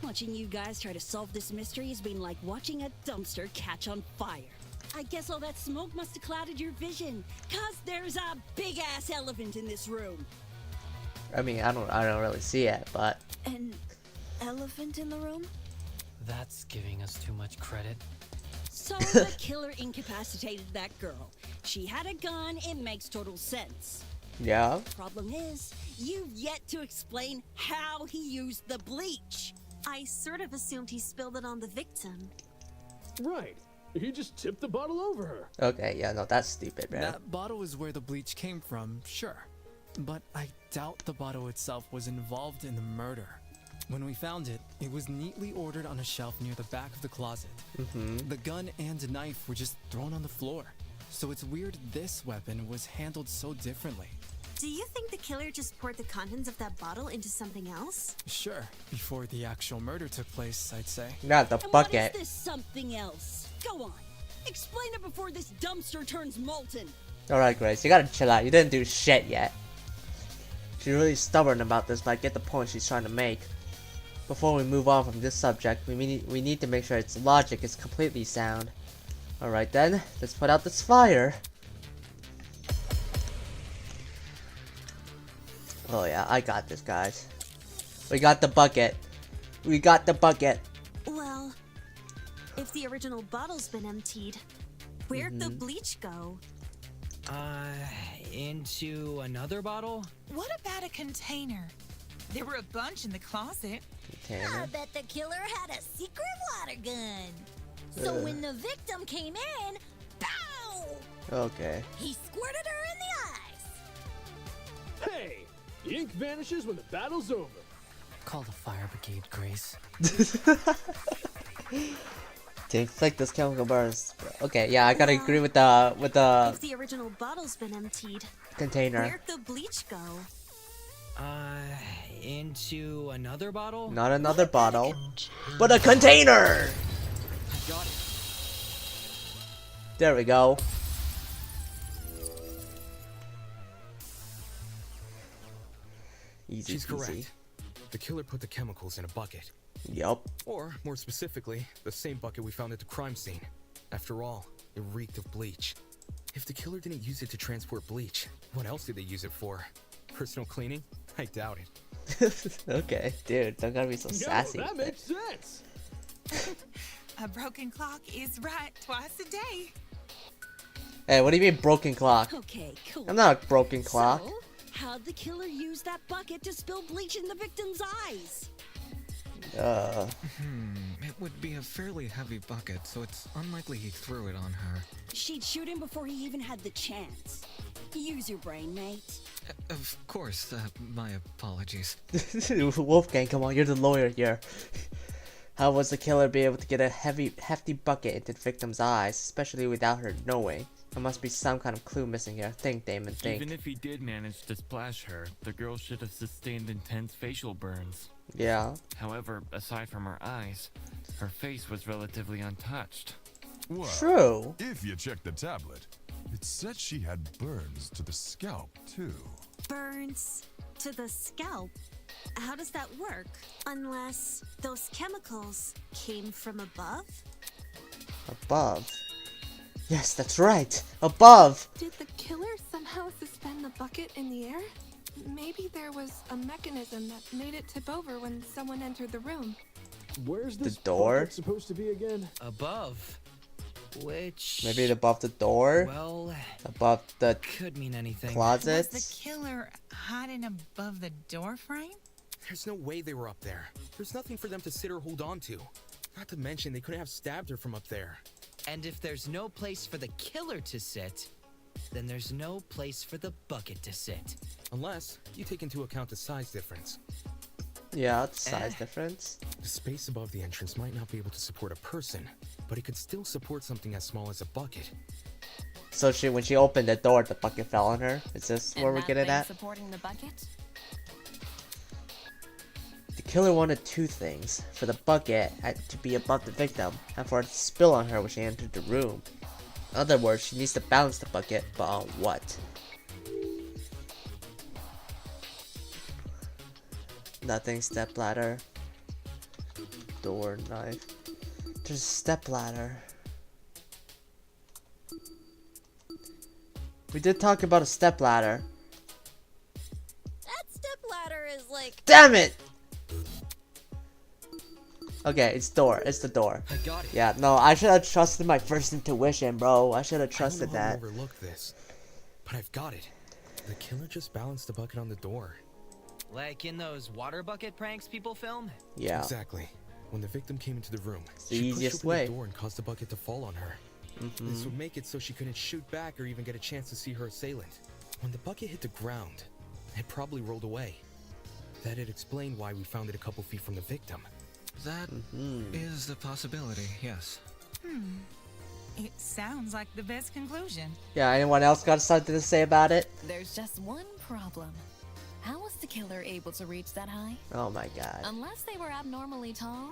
Watching you guys try to solve this mystery has been like watching a dumpster catch on fire. I guess all that smoke must have clouded your vision, 'cause there's a big-ass elephant in this room. I mean, I don't really see it, but An elephant in the room? That's giving us too much credit. So the killer incapacitated that girl. She had a gun, it makes total sense. yeah. Problem is, you've yet to explain how he used the bleach. I sort of assumed he spilled it on the victim. Right. He just tipped the bottle over her. Okay, yeah, no, that's stupid, man. That bottle is where the bleach came from, sure. But I doubt the bottle itself was involved in the murder. When we found it, it was neatly ordered on a shelf near the back of the closet. The gun and knife were just thrown on the floor. So it's weird this weapon was handled so differently. Do you think the killer just poured the contents of that bottle into something else? Sure, before the actual murder took place, I'd say. Not the And bucket. what is this something else? Go on. Explain it before this dumpster turns molten. Alright, Grace, you gotta chill out. You didn't do shit yet. She's really stubborn about this, but I get the point she's trying to make. Before we move on from this subject, we need to make sure its logic is completely sound. Alright then, let's put out this fire. Oh yeah, I got this, guys. We got the bucket. We got the bucket. Well, if the original bottle's been emptied, where'd the bleach go? Into another bottle? What about a container? There were a bunch in the closet. I bet the killer had a secret water gun. So when the victim came in, pow! Okay. He squirted her in the eyes. Hey! The ink vanishes when the battle's over. Call the fire brigade, Grace. To inflict those chemical burns. Okay, yeah, I gotta agree with the If the original bottle's been emptied, container. where'd the bleach go? Into another bottle? Not another bottle, but a container! I got it. There we go. Easy She's peasy. correct. The killer put the chemicals in a bucket. Yup. Or, more specifically, the same bucket we found at the crime scene. After all, it reeked of bleach. If the killer didn't use it to transport bleach, what else did they use it for? Personal cleaning? I doubt it. Okay, dude, don't gotta be so sassy. That makes sense. A broken clock is right twice a day. Hey, what do you mean broken clock? Okay, cool. I'm not a broken clock. So, how'd the killer use that bucket to spill bleach in the victim's eyes? It would be a fairly heavy bucket, so it's unlikely he threw it on her. She'd shoot him before he even had the chance. Use your brain, mate. Of course, my apologies. Wolfgang, come on, you're the lawyer here. How was the killer be able to get a hefty bucket into the victim's eyes, especially without her knowing? There must be some kind of clue missing here. Think, Damon, think. Even if he did manage to splash her, the girl should have sustained intense facial burns. Yeah. However, aside from her eyes, her face was relatively untouched. Well, True. If you check the tablet, it said she had burns to the scalp, too. Burns to the scalp? How does that work? Unless those chemicals came from above? Above. Yes, that's right. Above. Did the killer somehow suspend the bucket in the air? Maybe there was a mechanism that made it tip over when someone entered the room. Where's this door? bucket supposed to be again? Above. Which... Maybe above the door? Well... Above the could mean anything. closets? Was the killer hiding above the door frame? There's no way they were up there. There's nothing for them to sit or hold on to. Not to mention, they couldn't have stabbed her from up there. And if there's no place for the killer to sit, then there's no place for the bucket to sit. Unless you take into account the size difference. Yeah, the size difference. The space above the entrance might not be able to support a person, but it could still support something as small as a bucket. So when she opened the door, the bucket fell on her? Is this where we're getting at? Supporting the bucket? The killer wanted two things. For the bucket to be above the victim, and for it to spill on her when she entered the room. In other words, she needs to balance the bucket, but on what? Nothing, stepladder. Door, knife. There's a stepladder. We did talk about a stepladder. That stepladder is like... Damn it! Okay, it's door. It's the door. I got it. Yeah, no, I should have trusted my first intuition, bro. I should have trusted I don't know how that. to overlook this, but I've got it. The killer just balanced the bucket on the door. Like in those water bucket pranks people film? Yeah. Exactly. When the victim came into the room, the she easiest pushed open way. the door and caused the bucket to fall on her. This would make it so she couldn't shoot back or even get a chance to see her assailant. When the bucket hit the ground, it probably rolled away. That'd explain why we found it a couple feet from the victim. That is a possibility, yes. It sounds like the best conclusion. Yeah, anyone else got something to say about it? There's just one problem. How was the killer able to reach that high? Oh my god. Unless they were abnormally tall,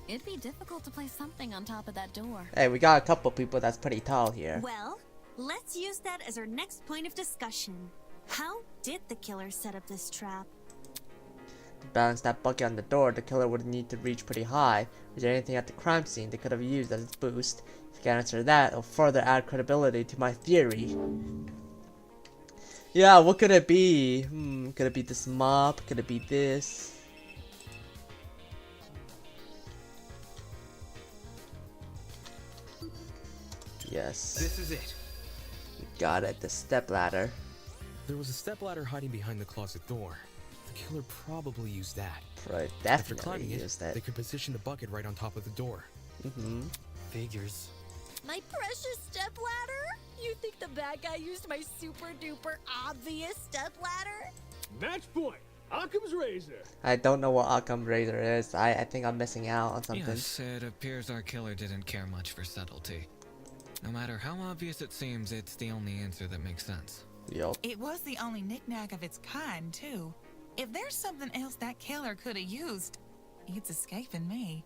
it'd be difficult to place something on top of that door. Hey, we got a couple people that's pretty tall here. Well, let's use that as our next point of discussion. How did the killer set up this trap? To balance that bucket on the door, the killer would need to reach pretty high. Is there anything at the crime scene they could have used as its boost? If you can answer that, it'll further add credibility to my theory. Yeah, what could it be? Could it be this mop? Could it be this? Yes. This is it. We got it, the stepladder. There was a stepladder hiding behind the closet door. The killer probably used that. Right, After definitely climbing used it, that. they could position the bucket right on top of the door. Figures. My precious stepladder? You think the bad guy used my super duper obvious stepladder? Match point. Occam's razor. I don't know what Occam's razor is. I think I'm missing out on something. Yes, it appears our killer didn't care much for subtlety. No matter how obvious it seems, it's the only answer that makes sense. Yup. It was the only knickknack of its kind, too. If there's something else that killer could have used, it's escaping me.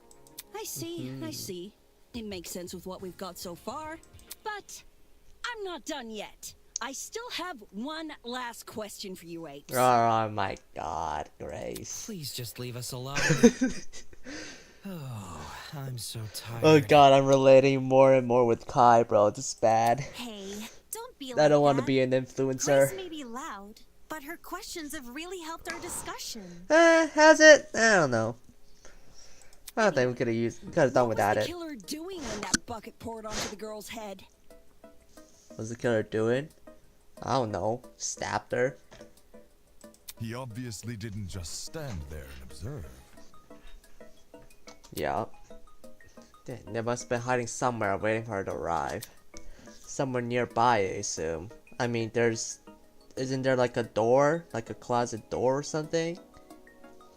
I see, I see. It makes sense with what we've got so far. But I'm not done yet. I still have one last question for you, Apes. Oh my god, Grace. Please just leave us alone. Oh, I'm so tired. Oh god, I'm relating more and more with Kai, bro. This is bad. Hey, don't be like I don't want to that. be an influencer. Grace may be loud, but her questions have really helped our discussion. Has it? I don't know. I don't think we could have done without What was it. the killer doing when that bucket poured onto the girl's head? What's the killer doing? I don't know. Stabbed her. He obviously didn't just stand there and observe. Yeah. They must have been hiding somewhere waiting for her to arrive. Somewhere nearby, I assume. I mean, isn't there like a door? Like a closet door or something?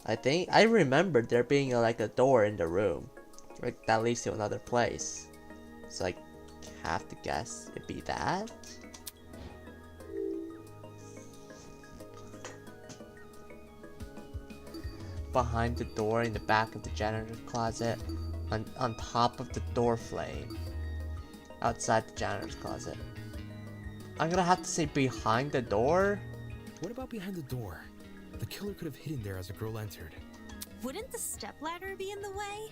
I remember there being like a door in the room. Like, that leads to another place. So I have to guess it'd be that? Behind the door in the back of the janitor's closet. On top of the door frame. Outside the janitor's closet. I'm gonna have to say behind the door? What about behind the door? The killer could have hidden there as a girl entered. Wouldn't the stepladder be in the way?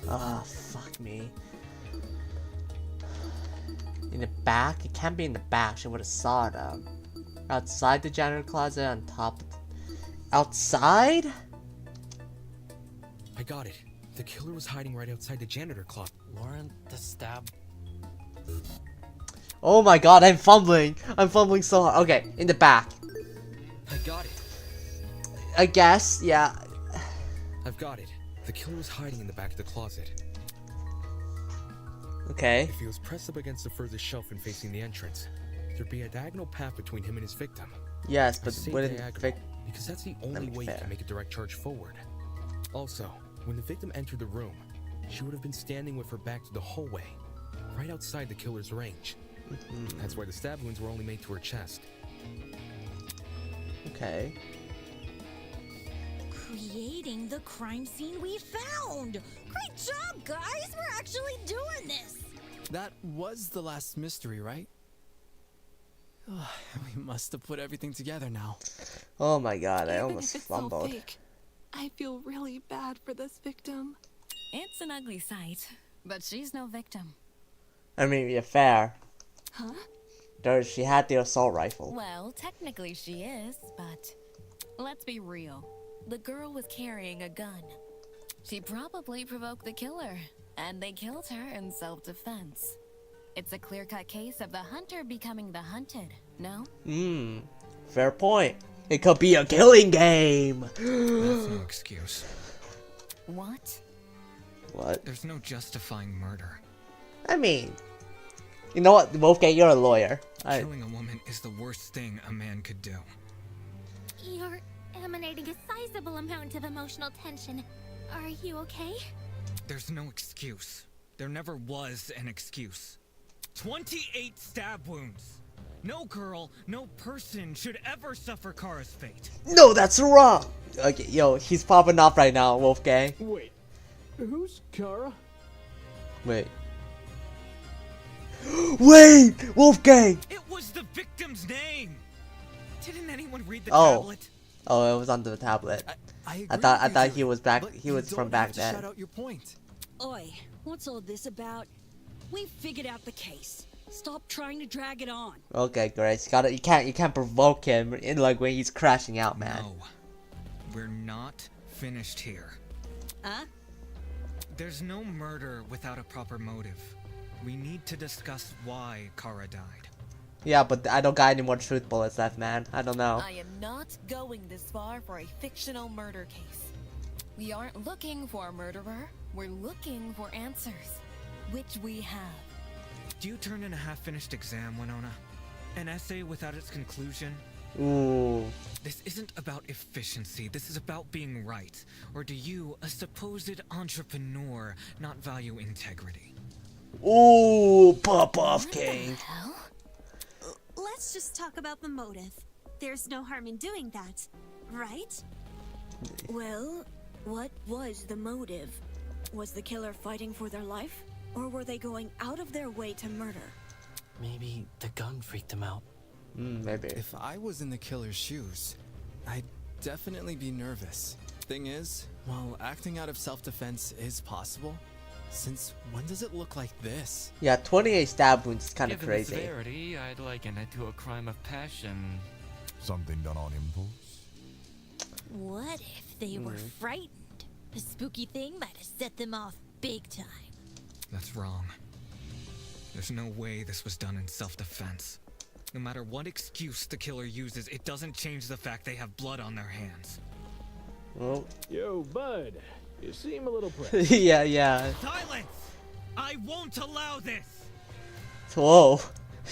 Ah, fuck me. In the back? It can't be in the back. She would have saw them. Outside the janitor closet, on top of outside? I got it. The killer was hiding right outside the janitor closet. Weren't the stab... Oh my god, I'm fumbling. I'm fumbling so hard. Okay, in the back. I got it. I guess, yeah. I've got it. The killer was hiding in the back of the closet. Okay. If he was pressed up against the furthest shelf and facing the entrance, there'd be a diagonal path between him and his victim. Yes, I but say wouldn't diagonal because that's the only way you fair. can make a direct charge forward. Also, when the victim entered the room, she would have been standing with her back to the hallway, right outside the killer's range. That's why the stab wounds were only made to her chest. Okay. Creating the crime scene we found! Great job, guys! We're actually doing this! That was the last mystery, right? We must have put everything together now. Oh my god, I Even almost if it's all fumbled. fake, I feel really bad for this victim. It's an ugly sight, but she's no victim. I mean, yeah, fair. Huh? She had the assault rifle. Well, technically she is, but let's be real. The girl was carrying a gun. She probably provoked the killer, and they killed her in self-defense. It's a clear-cut case of the hunter becoming the hunted, no? Fair point. It could be a killing game. That's no excuse. What? What? There's no justifying murder. I mean, you know what, Wolfgang, you're a lawyer. Killing a woman is the worst thing a man could do. You're emanating a sizable amount of emotional tension. Are you okay? There's no excuse. There never was an excuse. 28 stab wounds. No girl, no person should ever suffer Kara's fate. No, that's wrong. Okay, yo, he's popping off right now, Wolfgang. Wait, who's Kara? Wait. Wait, Wolfgang. It was the victim's name. Didn't anyone read the Oh. tablet? Oh, it was on the tablet. I thought he was back. He was from back then. Shout out your point. Oi, what's all this about? We figured out the case. Stop trying to drag it on. Okay, Grace. You can't provoke him in like when he's crashing out, man. No. We're not finished here. Huh? There's no murder without a proper motive. We need to discuss why Kara died. Yeah, but I don't got any more truth bullets left, man. I don't know. I am not going this far for a fictional murder case. We aren't looking for a murderer. We're looking for answers, which we have. Do you turn in a half-finished exam, Winona? An essay without its conclusion? Ooh. This isn't about efficiency, this is about being right. Or do you, a supposed entrepreneur, not value integrity? Ooh, pop off, King. Let's just talk about the motive. There's no harm in doing that, right? Well, what was the motive? Was the killer fighting for their life? Or were they going out of their way to murder? Maybe the gun freaked him out. Maybe. If I was in the killer's shoes, I'd definitely be nervous. Thing is, while acting out of self-defense is possible, since when does it look like this? Yeah, 28 stab wounds is kind of Given crazy. the severity, I'd liken it to a crime of passion. Something done on impulse? What if they were frightened? A spooky thing might have set them off big time. That's wrong. There's no way this was done in self-defense. No matter what excuse the killer uses, it doesn't change the fact they have blood on their hands. Oh. Yo, bud. You seem a little pressed. yeah. Silence! I won't allow this! Whoa.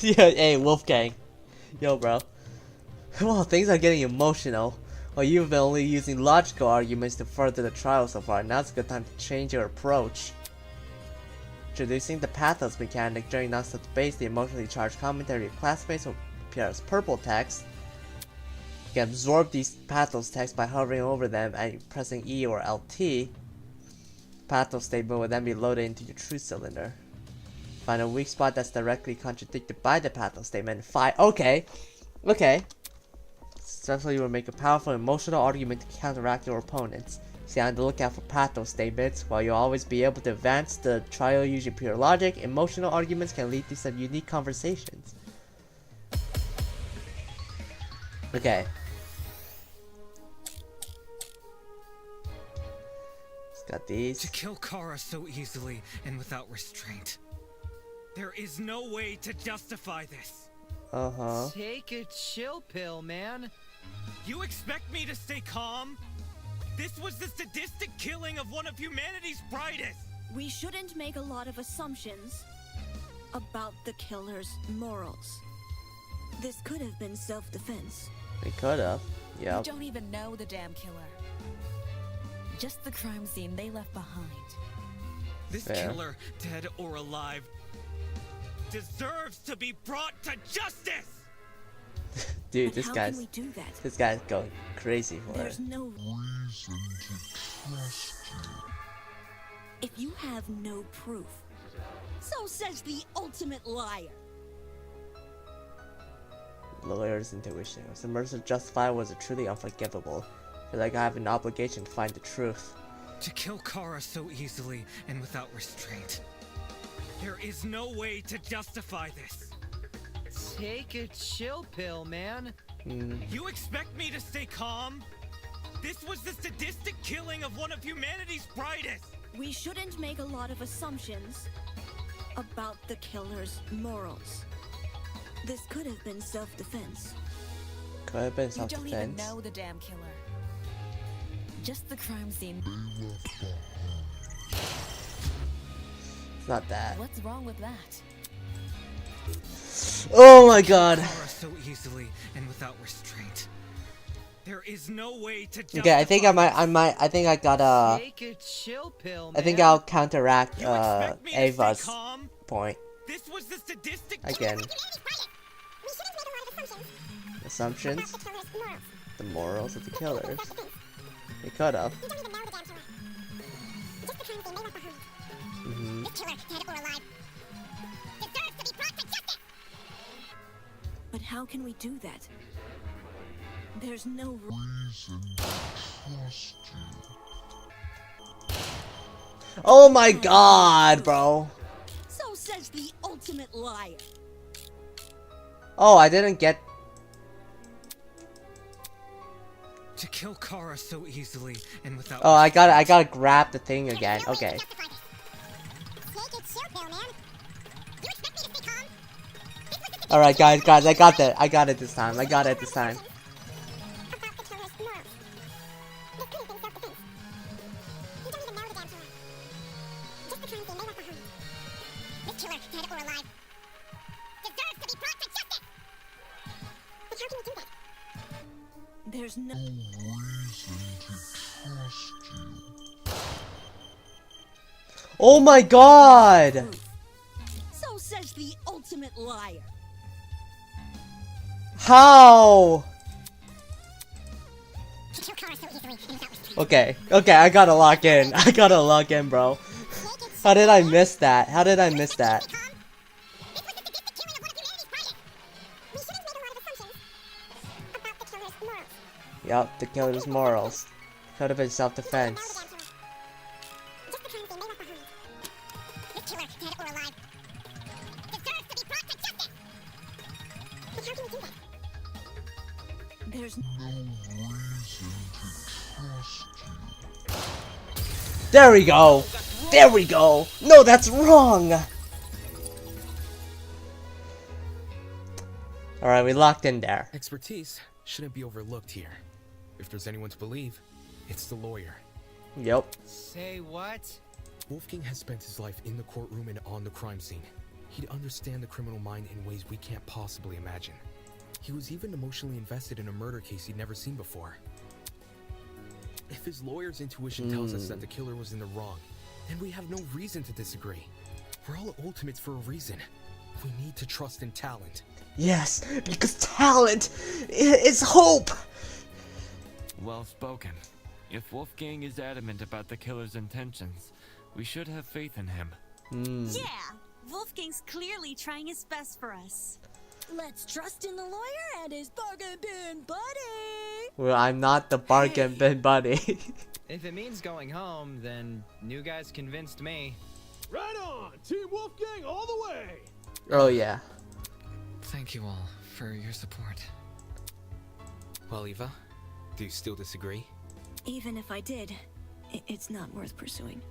Yeah, hey, Wolfgang. Yo, bro. Well, things are getting emotional. Well, you've been only using logical arguments to further the trial so far. Now's a good time to change your approach. Introducing the pathos mechanic. During non-stop debate, the emotionally charged commentary of classmates will appear as purple text. You can absorb these pathos texts by hovering over them and pressing E or LT. Pathos statement will then be loaded into your truth cylinder. Find a weak spot that's directly contradicted by the pathos statement. Okay. Essentially, you will make a powerful emotional argument to counteract your opponents. Stay on the lookout for pathos statements. While you'll always be able to advance the trial using pure logic, emotional arguments can lead to some unique conversations. Okay. Got these. To kill Kara so easily and without restraint. There is no way to justify this. Uh-huh. Take a chill pill, man. You expect me to stay calm? This was the sadistic killing of one of humanity's brightest. We shouldn't make a lot of assumptions about the killer's morals. This could have been self-defense. They could have. We Yep. don't even know the damn killer. Just the crime scene they left behind. This Fair. killer, dead or alive, deserves to be brought to justice! Dude, But this how guy's can we do that? this guy's going crazy for it. There's no reason to trust you. If you have no proof, So says the ultimate liar. Lawyer's intuition. Was the murder justified? Was it truly unforgivable? I feel like I have an obligation to find the truth. To kill Kara so easily and without restraint. There is no way to justify this. Take a chill pill, man. You expect me to stay calm? This was the sadistic killing of one of humanity's brightest. we shouldn't make a lot of assumptions about the killer's morals. This could have been self-defense. Could have been You don't even self-defense. know the damn killer. Just the crime scene. It's not that. What's wrong with that? Oh my god. Kara so easily and without restraint. There is no way to justify. Okay, I think I think I gotta. Take a chill pill, I think man. I'll counteract me to stay Ava's calm? point. This was the sadistic Again. Assumptions. The morals of the killers. They could have. But how can we do that? There's no reason to trust you. Oh my god, bro. So says the ultimate liar. Oh, I didn't get... To kill Kara so easily and without... Oh, I gotta grab the thing again. Okay. Alright, guys, I got that. I got it this time. I got it this time. There's no reason to trust you. Oh my god! So says the ultimate liar. How? Okay, I gotta lock in. I gotta lock in, bro. How did I miss that? How did I miss that? Yup, the killer's morals. Could have been self-defense. There's no reason to trust you. There we go! There we go! No, that's wrong! Alright, we locked in there. Expertise shouldn't be overlooked here. If there's anyone to believe, it's the lawyer. Yep. Say what? Wolfgang has spent his life in the courtroom and on the crime scene. He'd understand the criminal mind in ways we can't possibly imagine. He was even emotionally invested in a murder case he'd never seen before. If his lawyer's intuition tells us that the killer was in the wrong, then we have no reason to disagree. We're all ultimates for a reason. We need to trust in talent. Yes, because talent is hope! Well spoken. If Wolfgang is adamant about the killer's intentions, we should have faith in him. Yeah, Wolfgang's clearly trying his best for us. Let's trust in the lawyer and his bargain bin buddy. Well, I'm not the bargain bin buddy. If it means going home, then new guy's convinced me. Right on! Team Wolfgang all the way! Oh yeah. Thank you all for your support. Well, Eva, do you still disagree? Even if I did, it's not worth pursuing.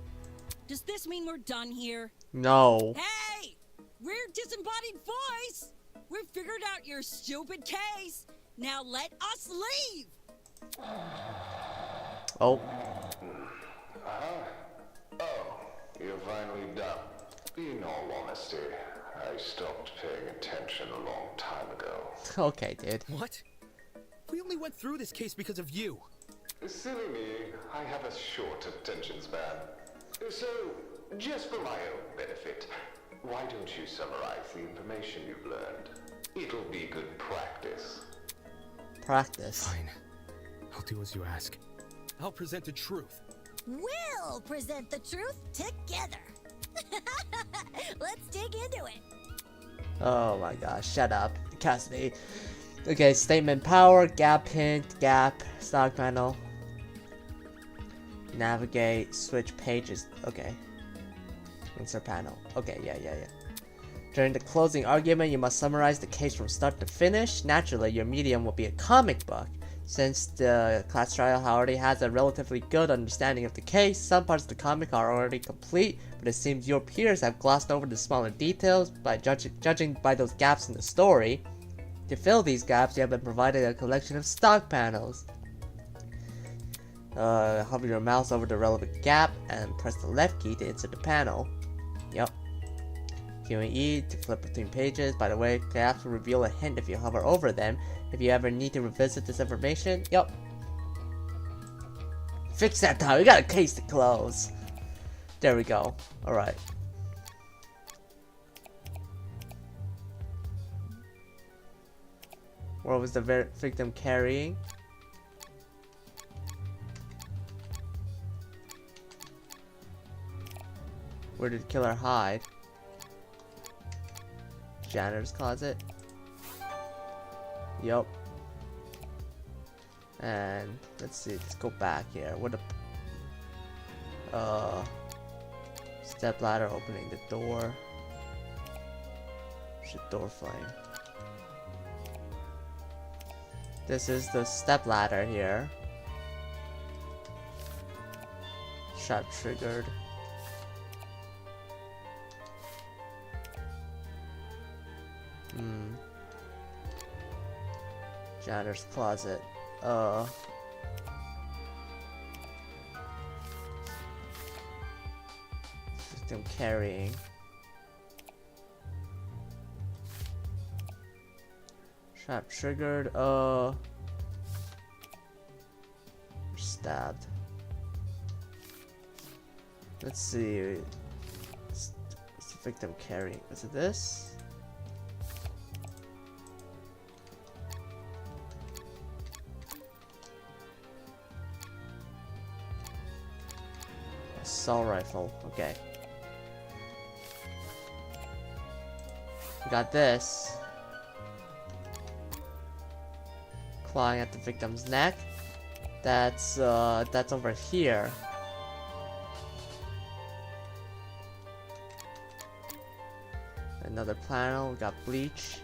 Does this mean we're done here? No. Hey! We're Disembodied Voice! We've figured out your stupid case! Now let us leave! Oh. Oh, you're finally done. In all honesty, I stopped paying attention a long time ago. Okay, dude. What? We only went through this case because of you. Silly me, I have a short attention span. So, just for my own benefit, why don't you summarize the information you've learned? It'll be good practice. Practice. Fine. I'll do as you ask. I'll present the truth. We'll present the truth together. Let's dig into it. Oh my gosh, shut up, Cassidy. Okay, statement power, gap hint, gap, stock panel. Navigate, switch pages. Okay. Insert panel. Okay, yeah. During the closing argument, you must summarize the case from start to finish. Naturally, your medium will be a comic book. Since the class trial already has a relatively good understanding of the case, some parts of the comic are already complete, but it seems your peers have glossed over the smaller details by judging by those gaps in the story. To fill these gaps, you have been provided a collection of stock panels. Hover your mouse over the relevant gap and press the left key to insert the panel. Yep. Q and E to flip between pages. By the way, gaps will reveal a hint if you hover over them. If you ever need to revisit this information, yep. Fix that time, we got a case to close. There we go. Alright. What was the victim carrying? Where did the killer hide? Janitor's closet. Yup. And let's see, let's go back here. What a step ladder opening the door. There's a door flame. This is the step ladder here. Shot triggered. Janitor's closet. Victim carrying. Shot triggered. Stabbed. Let's see. What's the victim carrying? Was it this? Assault rifle. Okay. We got this. Clawing at the victim's neck. That's over here. Another panel. We got bleach.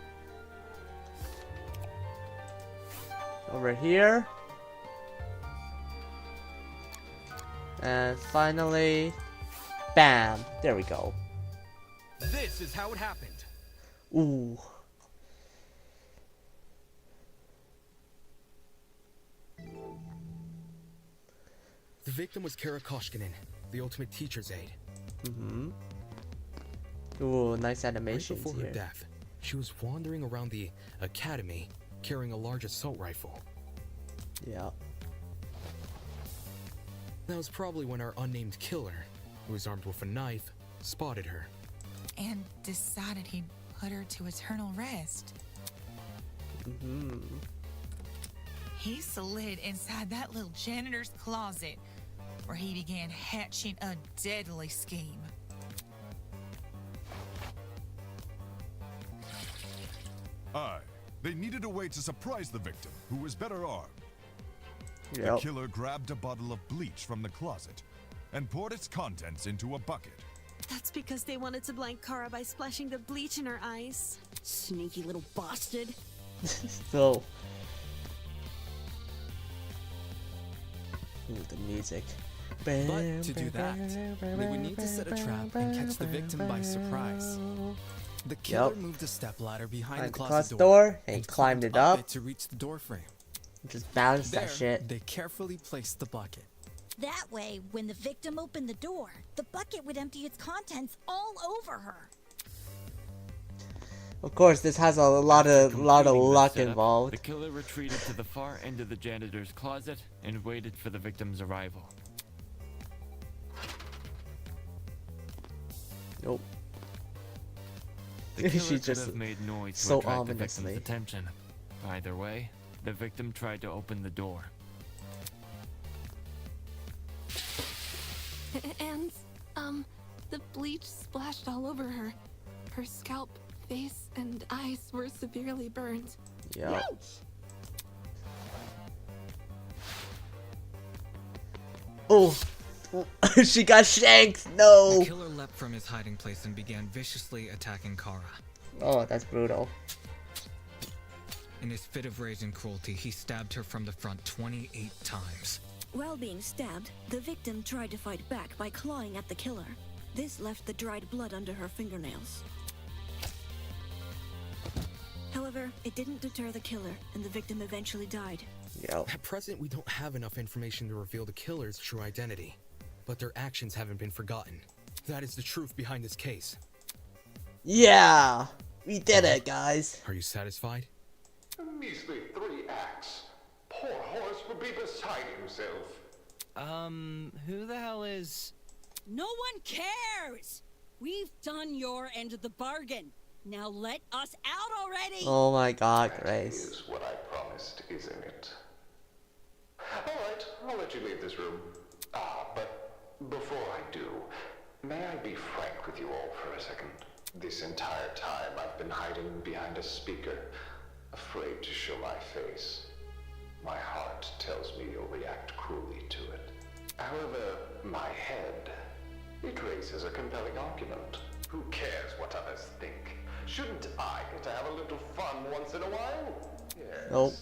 Over here. And finally, bam! There we go. This is how it happened. Ooh. The victim was Kara Koshkinen, the ultimate teacher's aide. Ooh, nice Right animations before her here. death, she was wandering around the academy carrying a large assault rifle. Yeah. That was probably when our unnamed killer, who was armed with a knife, spotted her. And decided he'd put her to eternal rest. He slid inside that little janitor's closet, where he began hatching a deadly scheme. Aye, they needed a way to surprise the victim, who was better armed. The Yep. killer grabbed a bottle of bleach from the closet and poured its contents into a bucket. That's because they wanted to blind Kara by splashing the bleach in her eyes. Sneaky little bastard. So. Ooh, the music. But to do that, they would need to set a trap and catch the victim by surprise. The killer moved a stepladder behind the closet door and climbed it up to reach the door frame. Just bounce There, that shit. they carefully placed the bucket. That way, when the victim opened the door, the bucket would empty its contents all over her. Of course, this has a lot of Completing the luck setup, involved. The killer retreated to the far end of the janitor's closet and waited for the victim's arrival. Nope. The killer She could just have made noise to so attract the victim's ominously. attention. Either way, the victim tried to open the door. And, the bleach splashed all over her. Her scalp, face, and eyes were severely burned. Yeah. Oh, she got shanked. No. The killer leapt from his hiding place and began viciously attacking Kara. Oh, that's brutal. In his fit of rage and cruelty, he stabbed her from the front 28 times. While being stabbed, the victim tried to fight back by clawing at the killer. This left the dried blood under her fingernails. However, it didn't deter the killer, and the victim eventually died. At present, we don't have enough information to reveal the killer's true identity, but their actions haven't been forgotten. That is the truth behind this case. Yeah, we did it, guys. Are you satisfied? A measly 3 acts. Poor Horace would be beside himself. Who the hell is... No one cares! We've done your end of the bargain. Now let us out already! Oh my God, That Grace. is what I promised, isn't it? Alright, I'll let you leave this room. But before I do, may I be frank with you all for a second? This entire time I've been hiding behind a speaker, afraid to show my face. My heart tells me you'll react cruelly to it. However, my head, it raises a compelling argument. Who cares what others think? Shouldn't I get to have a little fun once in a while? Yes. Nope.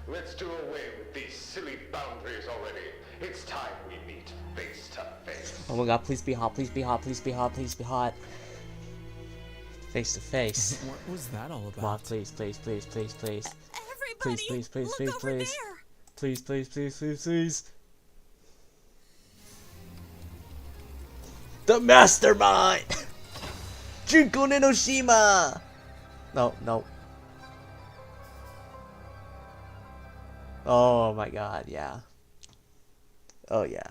Let's do away with these silly boundaries already. It's time we meet face to face. Oh my god, please be hot, please be hot, please be hot, please be hot. Face to face. What was that all about? Come on, please, please, please, please, please. Everybody, Please, please, please, look please, over please. there. Please, please, please, please, please. The mastermind! Junko Nenoshima! No, no. Oh my god, yeah. Oh yeah.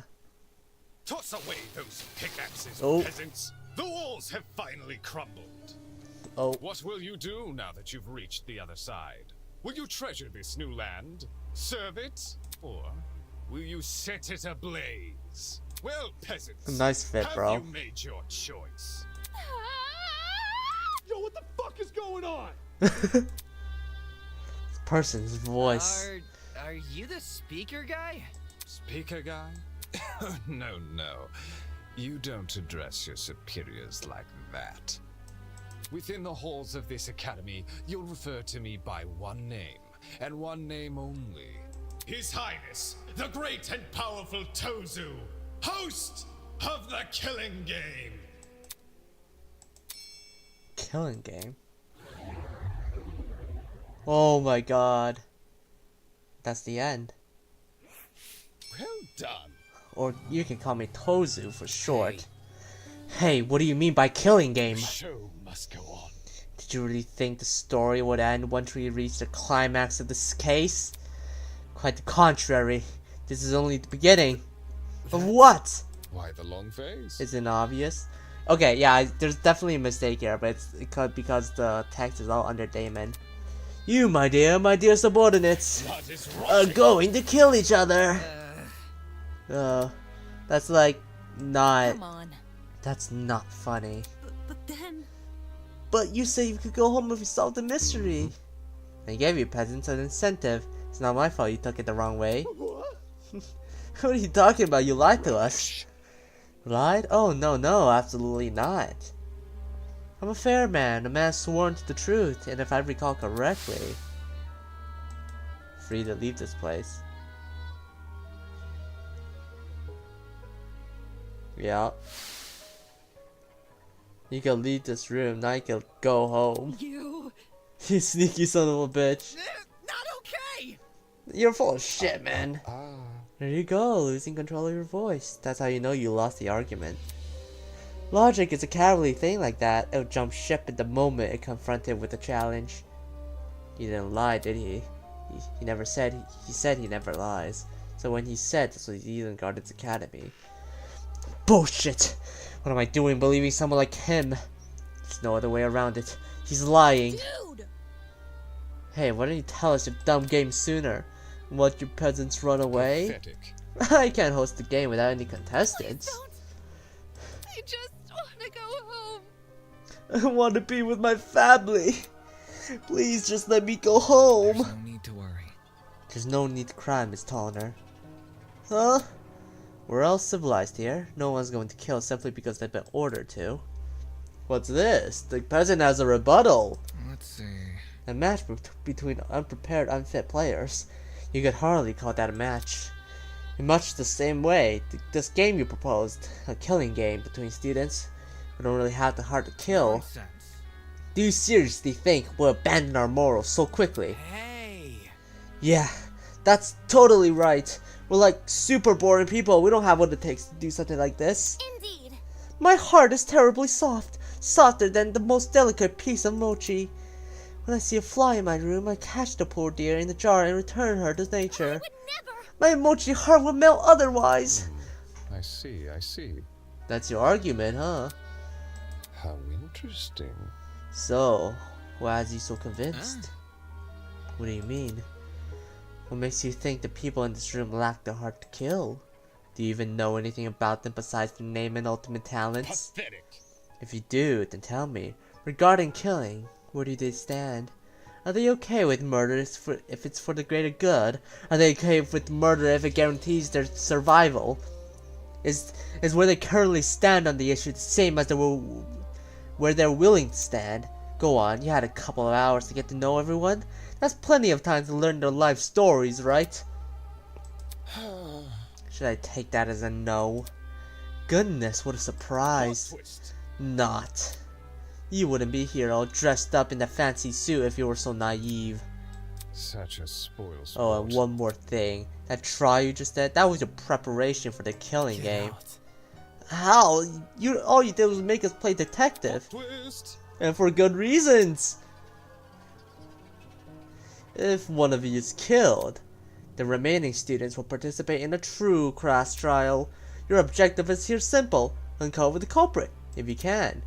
Toss away those pickaxes, Oh. peasants. The walls have finally crumbled. Oh. What will you do now that you've reached the other side? Will you treasure this new land? Serve it? Or will you set it ablaze? Well, peasants, Nice fit, have bro. you made your choice? Yo, what the fuck is going on? This person's voice. Are you the speaker guy? Speaker guy? No, no. You don't address your superiors like that. Within the halls of this academy, you'll refer to me by one name, and one name only. His Highness, the great and powerful Tozu, host of the Killing Game. Killing game. Oh my god. That's the end. Well done. Or you can call me Tozu for short. Hey, what do you mean by killing game? The show must go on. Did you really think the story would end once we reached the climax of this case? Quite the contrary. This is only the beginning. Of what? Why the long face? Isn't obvious? Okay, yeah, there's definitely a mistake here, but it's because the text is all under Damon. You, my dear subordinates, are going to kill each other. That's like not. Come on. That's not funny. But then... But you said you could go home if you solved the mystery. I gave you peasants an incentive. It's not my fault you took it the wrong way. What are you talking about? You lied to us. Lied? Oh, no, absolutely not. I'm a fair man, a man sworn to the truth, and if I recall correctly, free to leave this place. Yeah. You can leave this room, now you can go home. You sneaky son of a bitch. Not okay! You're full of shit, man. There you go, losing control of your voice. That's how you know you lost the argument. Logic is a cowardly thing like that. It'll jump ship at the moment it confronted with a challenge. He didn't lie, did he? He never said. He said he never lies. So when he said this was Eden Gardens Academy. Bullshit! What am I doing believing someone like him? There's no other way around it. He's lying. Dude! Hey, why don't you tell us your dumb game sooner? Let your peasants run away? Pathetic. I can't host the game without any contestants. I just want to go home. I want to be with my family. Please just let me go home. There's no need to worry. There's no need to cry, Miss Tollner. Huh? We're all civilized here. No one's going to kill simply because they've been ordered to. What's this? The peasant has a rebuttal. Let's see. A match between unprepared, unfit players. You could hardly call that a match. In much the same way, this game you proposed, a killing game between students, who don't really have the heart to kill. Nonsense. Do you seriously think we'll abandon our morals so quickly? Hey! Yeah, that's totally right. We're like super boring people. We don't have what it takes to do something like this. Indeed. My heart is terribly soft. Softer than the most delicate piece of mochi. When I see a fly in my room, I catch the poor dear in the jar and return her to nature. My mochi heart would melt otherwise. I see. That's your argument, huh? How interesting. So, why has you so convinced? What do you mean? What makes you think the people in this room lack the heart to kill? Do you even know anything about them besides their name and ultimate talents? Pathetic. If you do, then tell me. Regarding killing, where do they stand? Are they okay with murder if it's for the greater good? Are they okay with murder if it guarantees their survival? Is where they currently stand on the issue the same as where they're willing to stand? Go on, you had a couple of hours to get to know everyone. That's plenty of time to learn their life stories, right? Should I take that as a no? Goodness, what a surprise. Not. You wouldn't be here all dressed up in that fancy suit if you were so naive. Such a spoilsport. Oh, and one more thing. That trial you just did, that was your preparation for the killing game. How? All you did was make us play detective. And for good reasons. If one of you is killed, the remaining students will participate in a true class trial. Your objective is here simple. Uncover the culprit, if you can.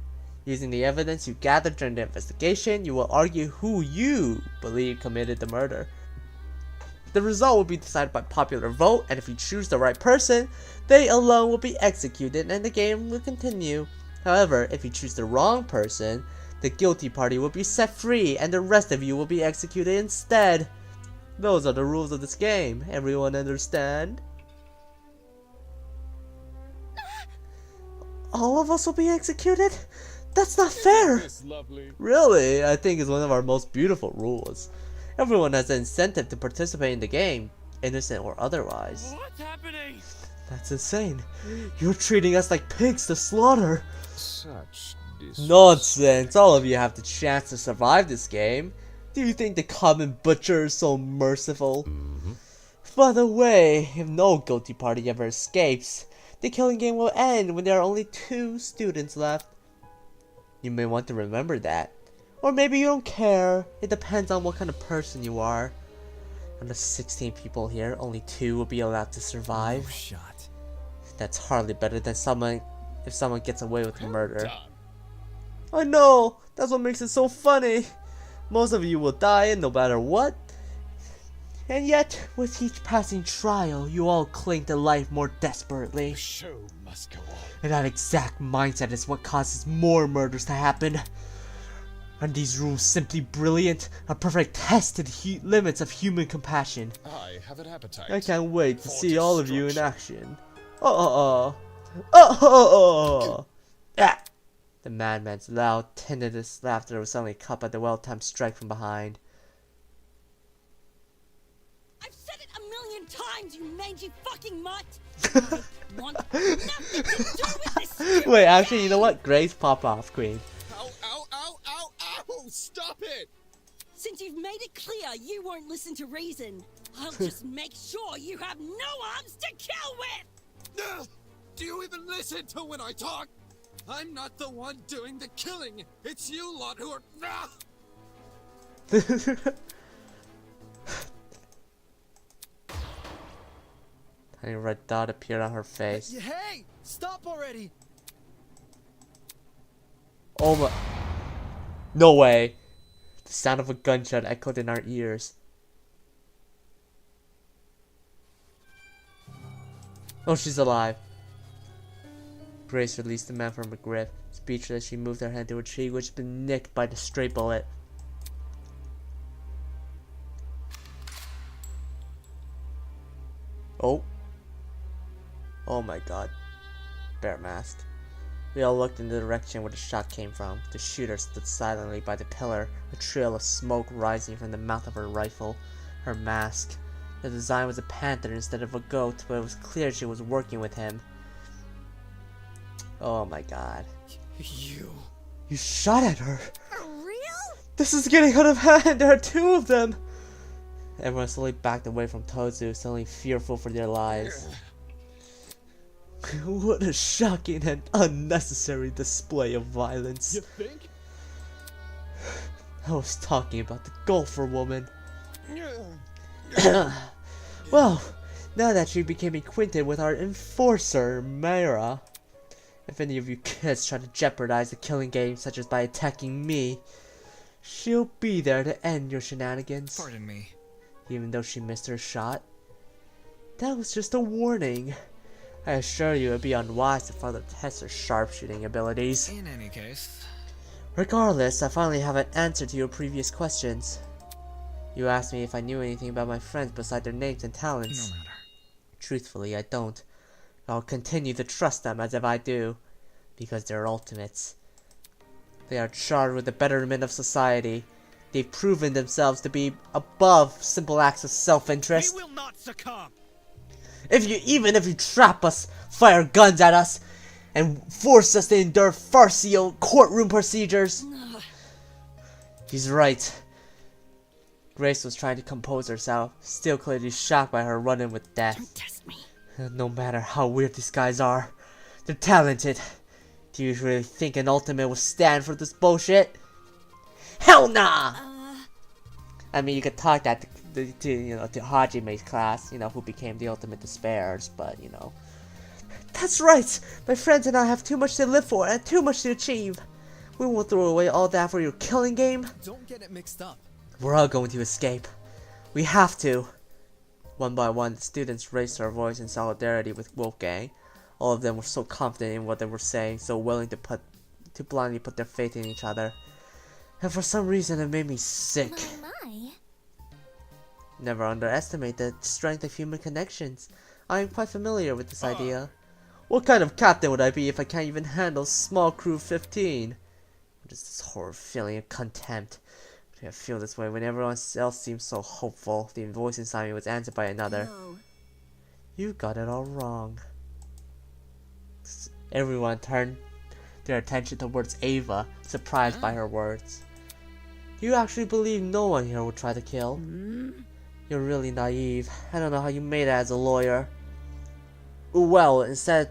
Using the evidence you gathered during the investigation, you will argue who you believe committed the murder. The result will be decided by popular vote, and if you choose the right person, they alone will be executed and the game will continue. However, if you choose the wrong person, the guilty party will be set free and the rest of you will be executed instead. Those are the rules of this game. Everyone understand? All of us will be executed? That's not fair! Really? I think it's one of our most beautiful rules. Everyone has an incentive to participate in the game, innocent or otherwise. What's happening? That's insane. You're treating us like pigs to slaughter. Such nonsense. All of you have the chance to survive this game. Do you think the common butcher is so merciful? By the way, if no guilty party ever escapes, the killing game will end when there are only 2 students left. You may want to remember that. Or maybe you don't care. It depends on what kind of person you are. Of the 16 people here, only 2 will be allowed to survive. No shot. That's hardly better than if someone gets away with murder. I know! That's what makes it so funny! Most of you will die no matter what. And yet, with each passing trial, you all cling to life more desperately. The show must go on. And that exact mindset is what causes more murders to happen. Are these rules simply brilliant? A perfect test to the limits of human compassion. I have an appetite. I can't wait to for see all of you in destruction. action. The madman's loud, tinnitus laughter was suddenly cut by the well-timed strike from behind. I've said it a million times, you mangy fucking mutt! I want nothing to do with this stupid Wait, actually, you know what? Grace, pop off, Queen. Ow, ow, ow, ow, ow! Stop it! Since you've made it clear you won't listen to reason, I'll just make sure you have no arms to kill with! Do you even listen to when I talk? I'm not the one doing the killing. It's you lot who are... Tiny red dot appeared on her face. Hey! Stop already! Oh my... No way! The sound of a gunshot echoed in our ears. Oh, she's alive. Grace released the man from her grip. Speechless, she moved her hand to her cheek, which had been nicked by the stray bullet. Oh. Oh my god. Bear masked. We all looked in the direction where the shot came from. The shooter stood silently by the pillar, a trail of smoke rising from the mouth of her rifle. Her mask. The design was a panther instead of a goat, but it was clear she was working with him. Oh my god. You shot at her! For real? This is getting out of hand! There are 2 of them! Everyone slowly backed away from Tozu, suddenly fearful for their lives. What a shocking and unnecessary display of violence. You think? I was talking about the golfer woman. Well, now that she became acquainted with our enforcer, Mayra, if any of you kids try to jeopardize the killing game, such as by attacking me, she'll be there to end your shenanigans. Pardon me. Even though she missed her shot. That was just a warning. I assure you it'd be unwise to further test her sharpshooting abilities. In any case. Regardless, I finally have an answer to your previous questions. You asked me if I knew anything about my friends besides their names and talents. No matter. Truthfully, I don't. I'll continue to trust them as if I do, because they're ultimates. They are charged with the betterment of society. They've proven themselves to be above simple acts of self-interest. We will not succumb. Even if you trap us, fire guns at us, and force us to endure farcical courtroom procedures. He's right. Grace was trying to compose herself, still clearly shocked by her run-in with death. Don't test me. No matter how weird these guys are, they're talented. Do you really think an ultimate will stand for this bullshit? Hell nah! I mean, you could talk that to Hajime's class, who became the ultimate despairs, but, That's right! My friends and I have too much to live for and too much to achieve. We won't throw away all that for your killing game. Don't get it mixed up. We're all going to escape. We have to. One by one, the students raised their voice in solidarity with Wolfgang. All of them were so confident in what they were saying, so willing to blindly put their faith in each other. And for some reason, it made me sick. My. Never underestimate the strength of human connections. I am quite familiar with this idea. What kind of captain would I be if I can't even handle small crew 15? What is this horrible feeling of contempt? I feel this way when everyone else seems so hopeful. The voice inside me was answered by another. No. You got it all wrong. Everyone turned their attention towards Ava, surprised by her words. You actually believe no one here would try to kill? You're really naive. I don't know how you made it as a lawyer. Well, instead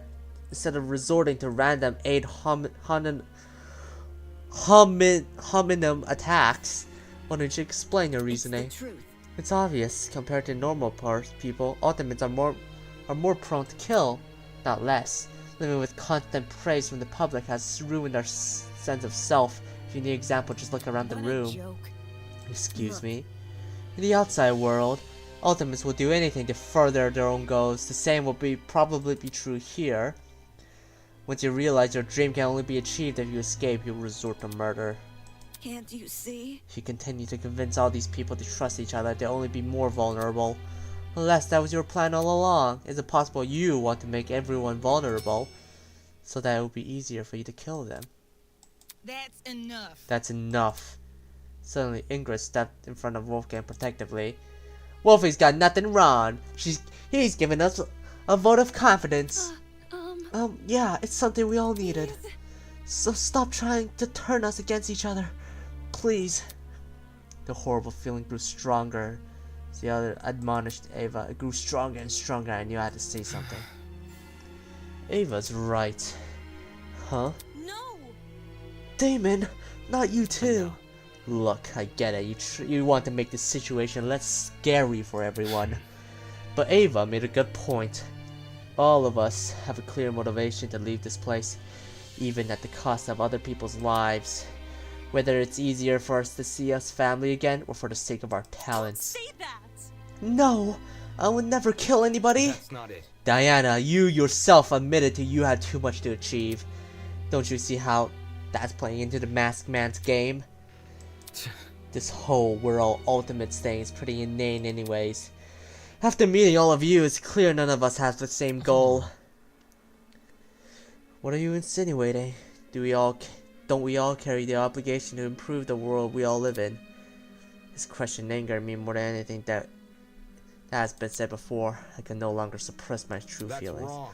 of resorting to random ad hominem attacks, why don't you explain your reasoning? It's the truth. It's obvious. Compared to normal people, ultimates are more prone to kill, not less. Living with constant praise from the public has ruined our sense of self. If you need an example, just look around the room. Excuse me. In the outside world, ultimates will do anything to further their own goals. The same will probably be true here. Once you realize your dream can only be achieved if you escape, you'll resort to murder. Can't you see? If you continue to convince all these people to trust each other, they'll only be more vulnerable. Unless that was your plan all along. Is it possible you want to make everyone vulnerable so that it will be easier for you to kill them? That's enough. That's enough. Suddenly, Ingrid stepped in front of Wolfgang protectively. Wolfie's got nothing wrong. He's given us a vote of confidence. Yeah, it's something we all needed. So stop trying to turn us against each other. Please. The horrible feeling grew stronger. As the other admonished Ava, it grew stronger and stronger. I knew I had to say something. Ava's right. Huh? No! Damon, not you too. Look, I get it. You want to make this situation less scary for everyone. But Ava made a good point. All of us have a clear motivation to leave this place, even at the cost of other people's lives. Whether it's easier for us to see us family again, or for the sake of our talents. Don't say that! No! I would never kill anybody! That's not it. Diana, you yourself admitted to you had too much to achieve. Don't you see how that's playing into the masked man's game? This whole world ultimate thing is pretty inane anyways. After meeting all of you, it's clear none of us have the same goal. What are you insinuating? Don't we all carry the obligation to improve the world we all live in? This question angered me more than anything that has been said before. I can no longer suppress my true feelings. Wrong.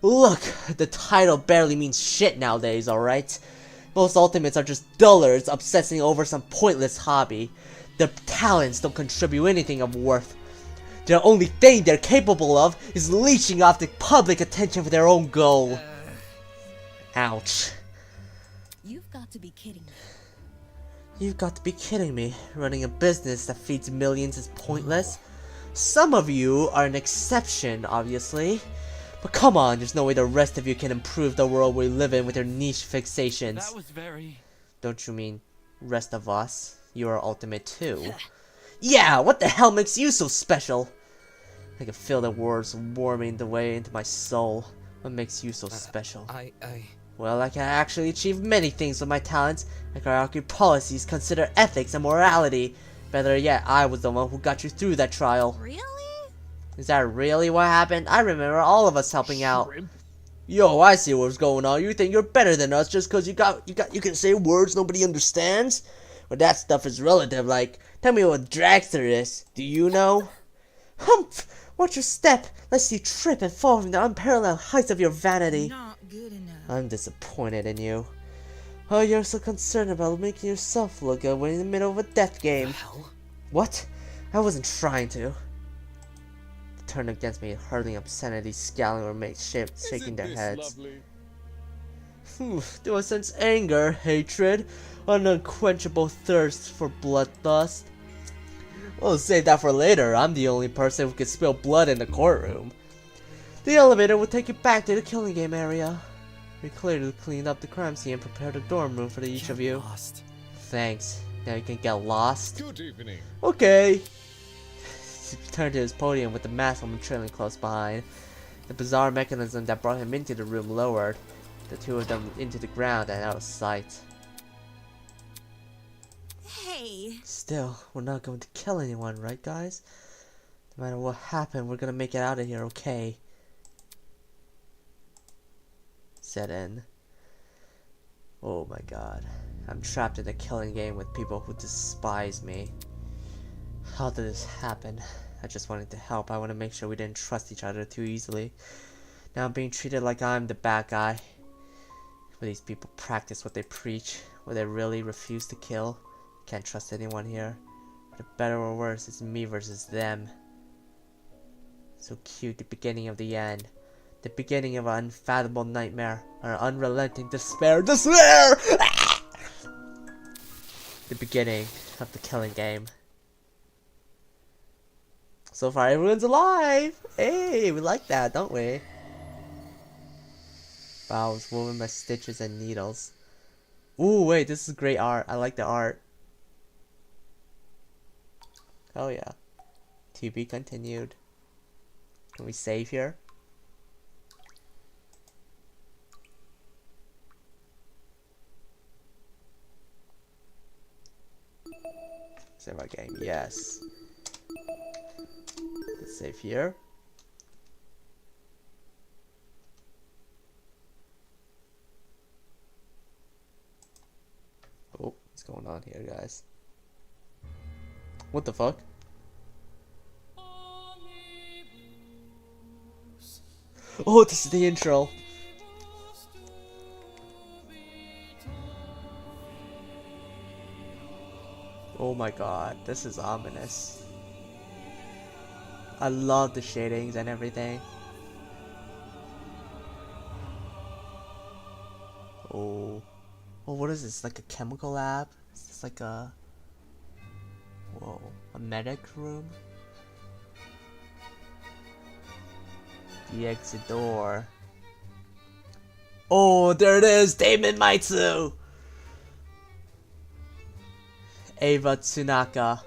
Look, the title barely means shit nowadays, alright? Most ultimates are just dullards obsessing over some pointless hobby. Their talents don't contribute anything of worth. The only thing they're capable of is leeching off the public attention for their own goal. Ouch. You've got to be kidding me. You've got to be kidding me. Running a business that feeds millions is pointless. Some of you are an exception, obviously. But come on, there's no way the rest of you can improve the world we live in with your niche fixations. That was very... Don't you mean rest of us? You are ultimate too. Yeah, what the hell makes you so special? I can feel the words warming the way into my soul. What makes you so special? Well, I can actually achieve many things with my talents. I can argue policies, consider ethics and morality. Better yet, I was the one who got you through that trial. Really? Is that really what happened? I remember all of us helping out. Yo, I see what's going on. You think you're better than us just cause you can say words nobody understands? Well, that stuff is relative. Like, tell me what dragster is. Do you know? Humph! Watch your step, lest you trip and fall from the unparalleled heights of your vanity. Not good enough. I'm disappointed in you. Oh, you're so concerned about making yourself look good when in the middle of a death game. What? I wasn't trying to. They turned against me, hurling obscenity, scowling or shaking their heads. Do I sense anger, hatred, an unquenchable thirst for bloodlust? We'll save that for later. I'm the only person who can spill blood in the courtroom. The elevator will take you back to the killing game area. We clearly cleaned up the crime scene and prepared a dorm room for each of you. Lost. Thanks. Now you can get lost. Good evening. Okay. He returned to his podium with the mask woman trailing close behind. The bizarre mechanism that brought him into the room lowered the two of them into the ground and out of sight. Hey. Still, we're not going to kill anyone, right guys? No matter what happened, we're gonna make it out of here, okay? Set in. Oh my god. I'm trapped in a killing game with people who despise me. How did this happen? I just wanted to help. I want to make sure we didn't trust each other too easily. Now I'm being treated like I'm the bad guy. Will these people practice what they preach? Will they really refuse to kill? Can't trust anyone here. For better or worse, it's me versus them. So cute, the beginning of the end. The beginning of an unfathomable nightmare. Or unrelenting despair. Despair! The beginning of the killing game. So far, everyone's alive! Hey, we like that, don't we? Wow, I was woven by stitches and needles. Ooh, wait, this is great art. I like the art. Oh yeah. To be continued. Can we save here? Save our game, yes. Let's save here. Oh, what's going on here, guys? What the fuck? Oh, this is the intro. Oh my god, this is ominous. I love the shadings and everything. Oh. Oh, what is this? Like a chemical lab? Is this like a... Whoa. A medic room? The exit door. Oh, there it is! Damon Maitsu! Ava Tsunaka.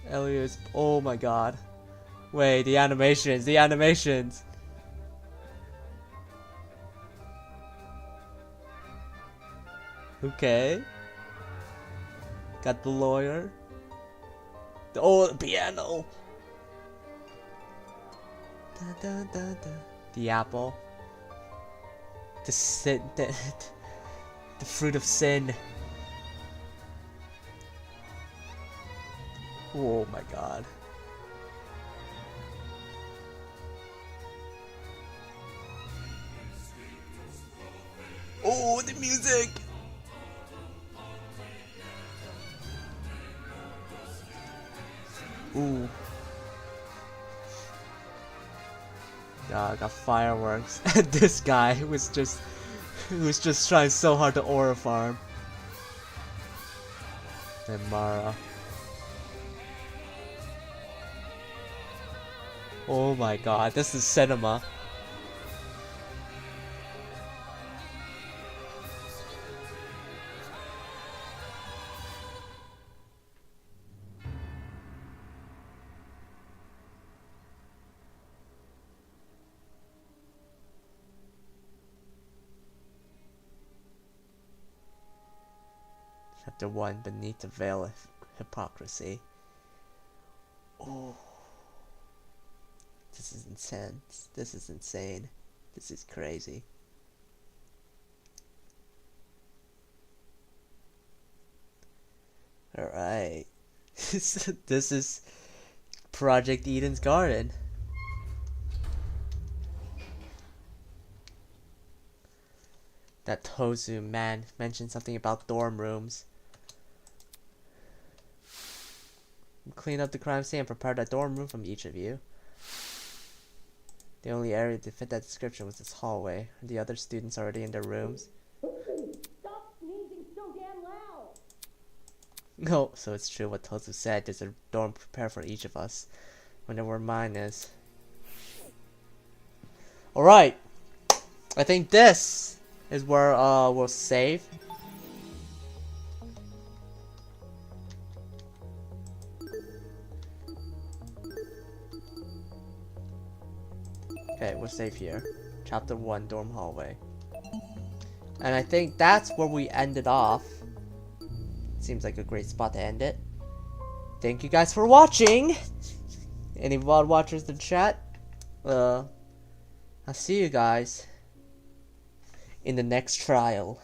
Elias. Oh my god. Wait, the animations, the animations. Okay. Got the lawyer. Oh, the piano. Da, da, da, da. The apple. The sin. The fruit of sin. Oh my god. Oh, the music! Ooh. I got fireworks. And this guy was just trying so hard to aura farm. And Mara. Oh my god, this is cinema. Chapter 1, Beneath the Veil of Hypocrisy. Oh. This is intense. This is insane. This is crazy. Alright. This is Project Eden's Garden. That Tozu man mentioned something about dorm rooms. Clean up the crime scene and prepare a dorm room from each of you. The only area to fit that description was this hallway. Are the other students already in their rooms? Stop sneezing so damn loud! No, so it's true what Tozu said. There's a dorm prepared for each of us. Wonder where mine is. Alright. I think this is where we'll save. Okay, we'll save here. Chapter 1, dorm hallway. And I think that's where we ended off. Seems like a great spot to end it. Thank you guys for watching. Any VOD watchers in chat? I'll see you guys in the next trial.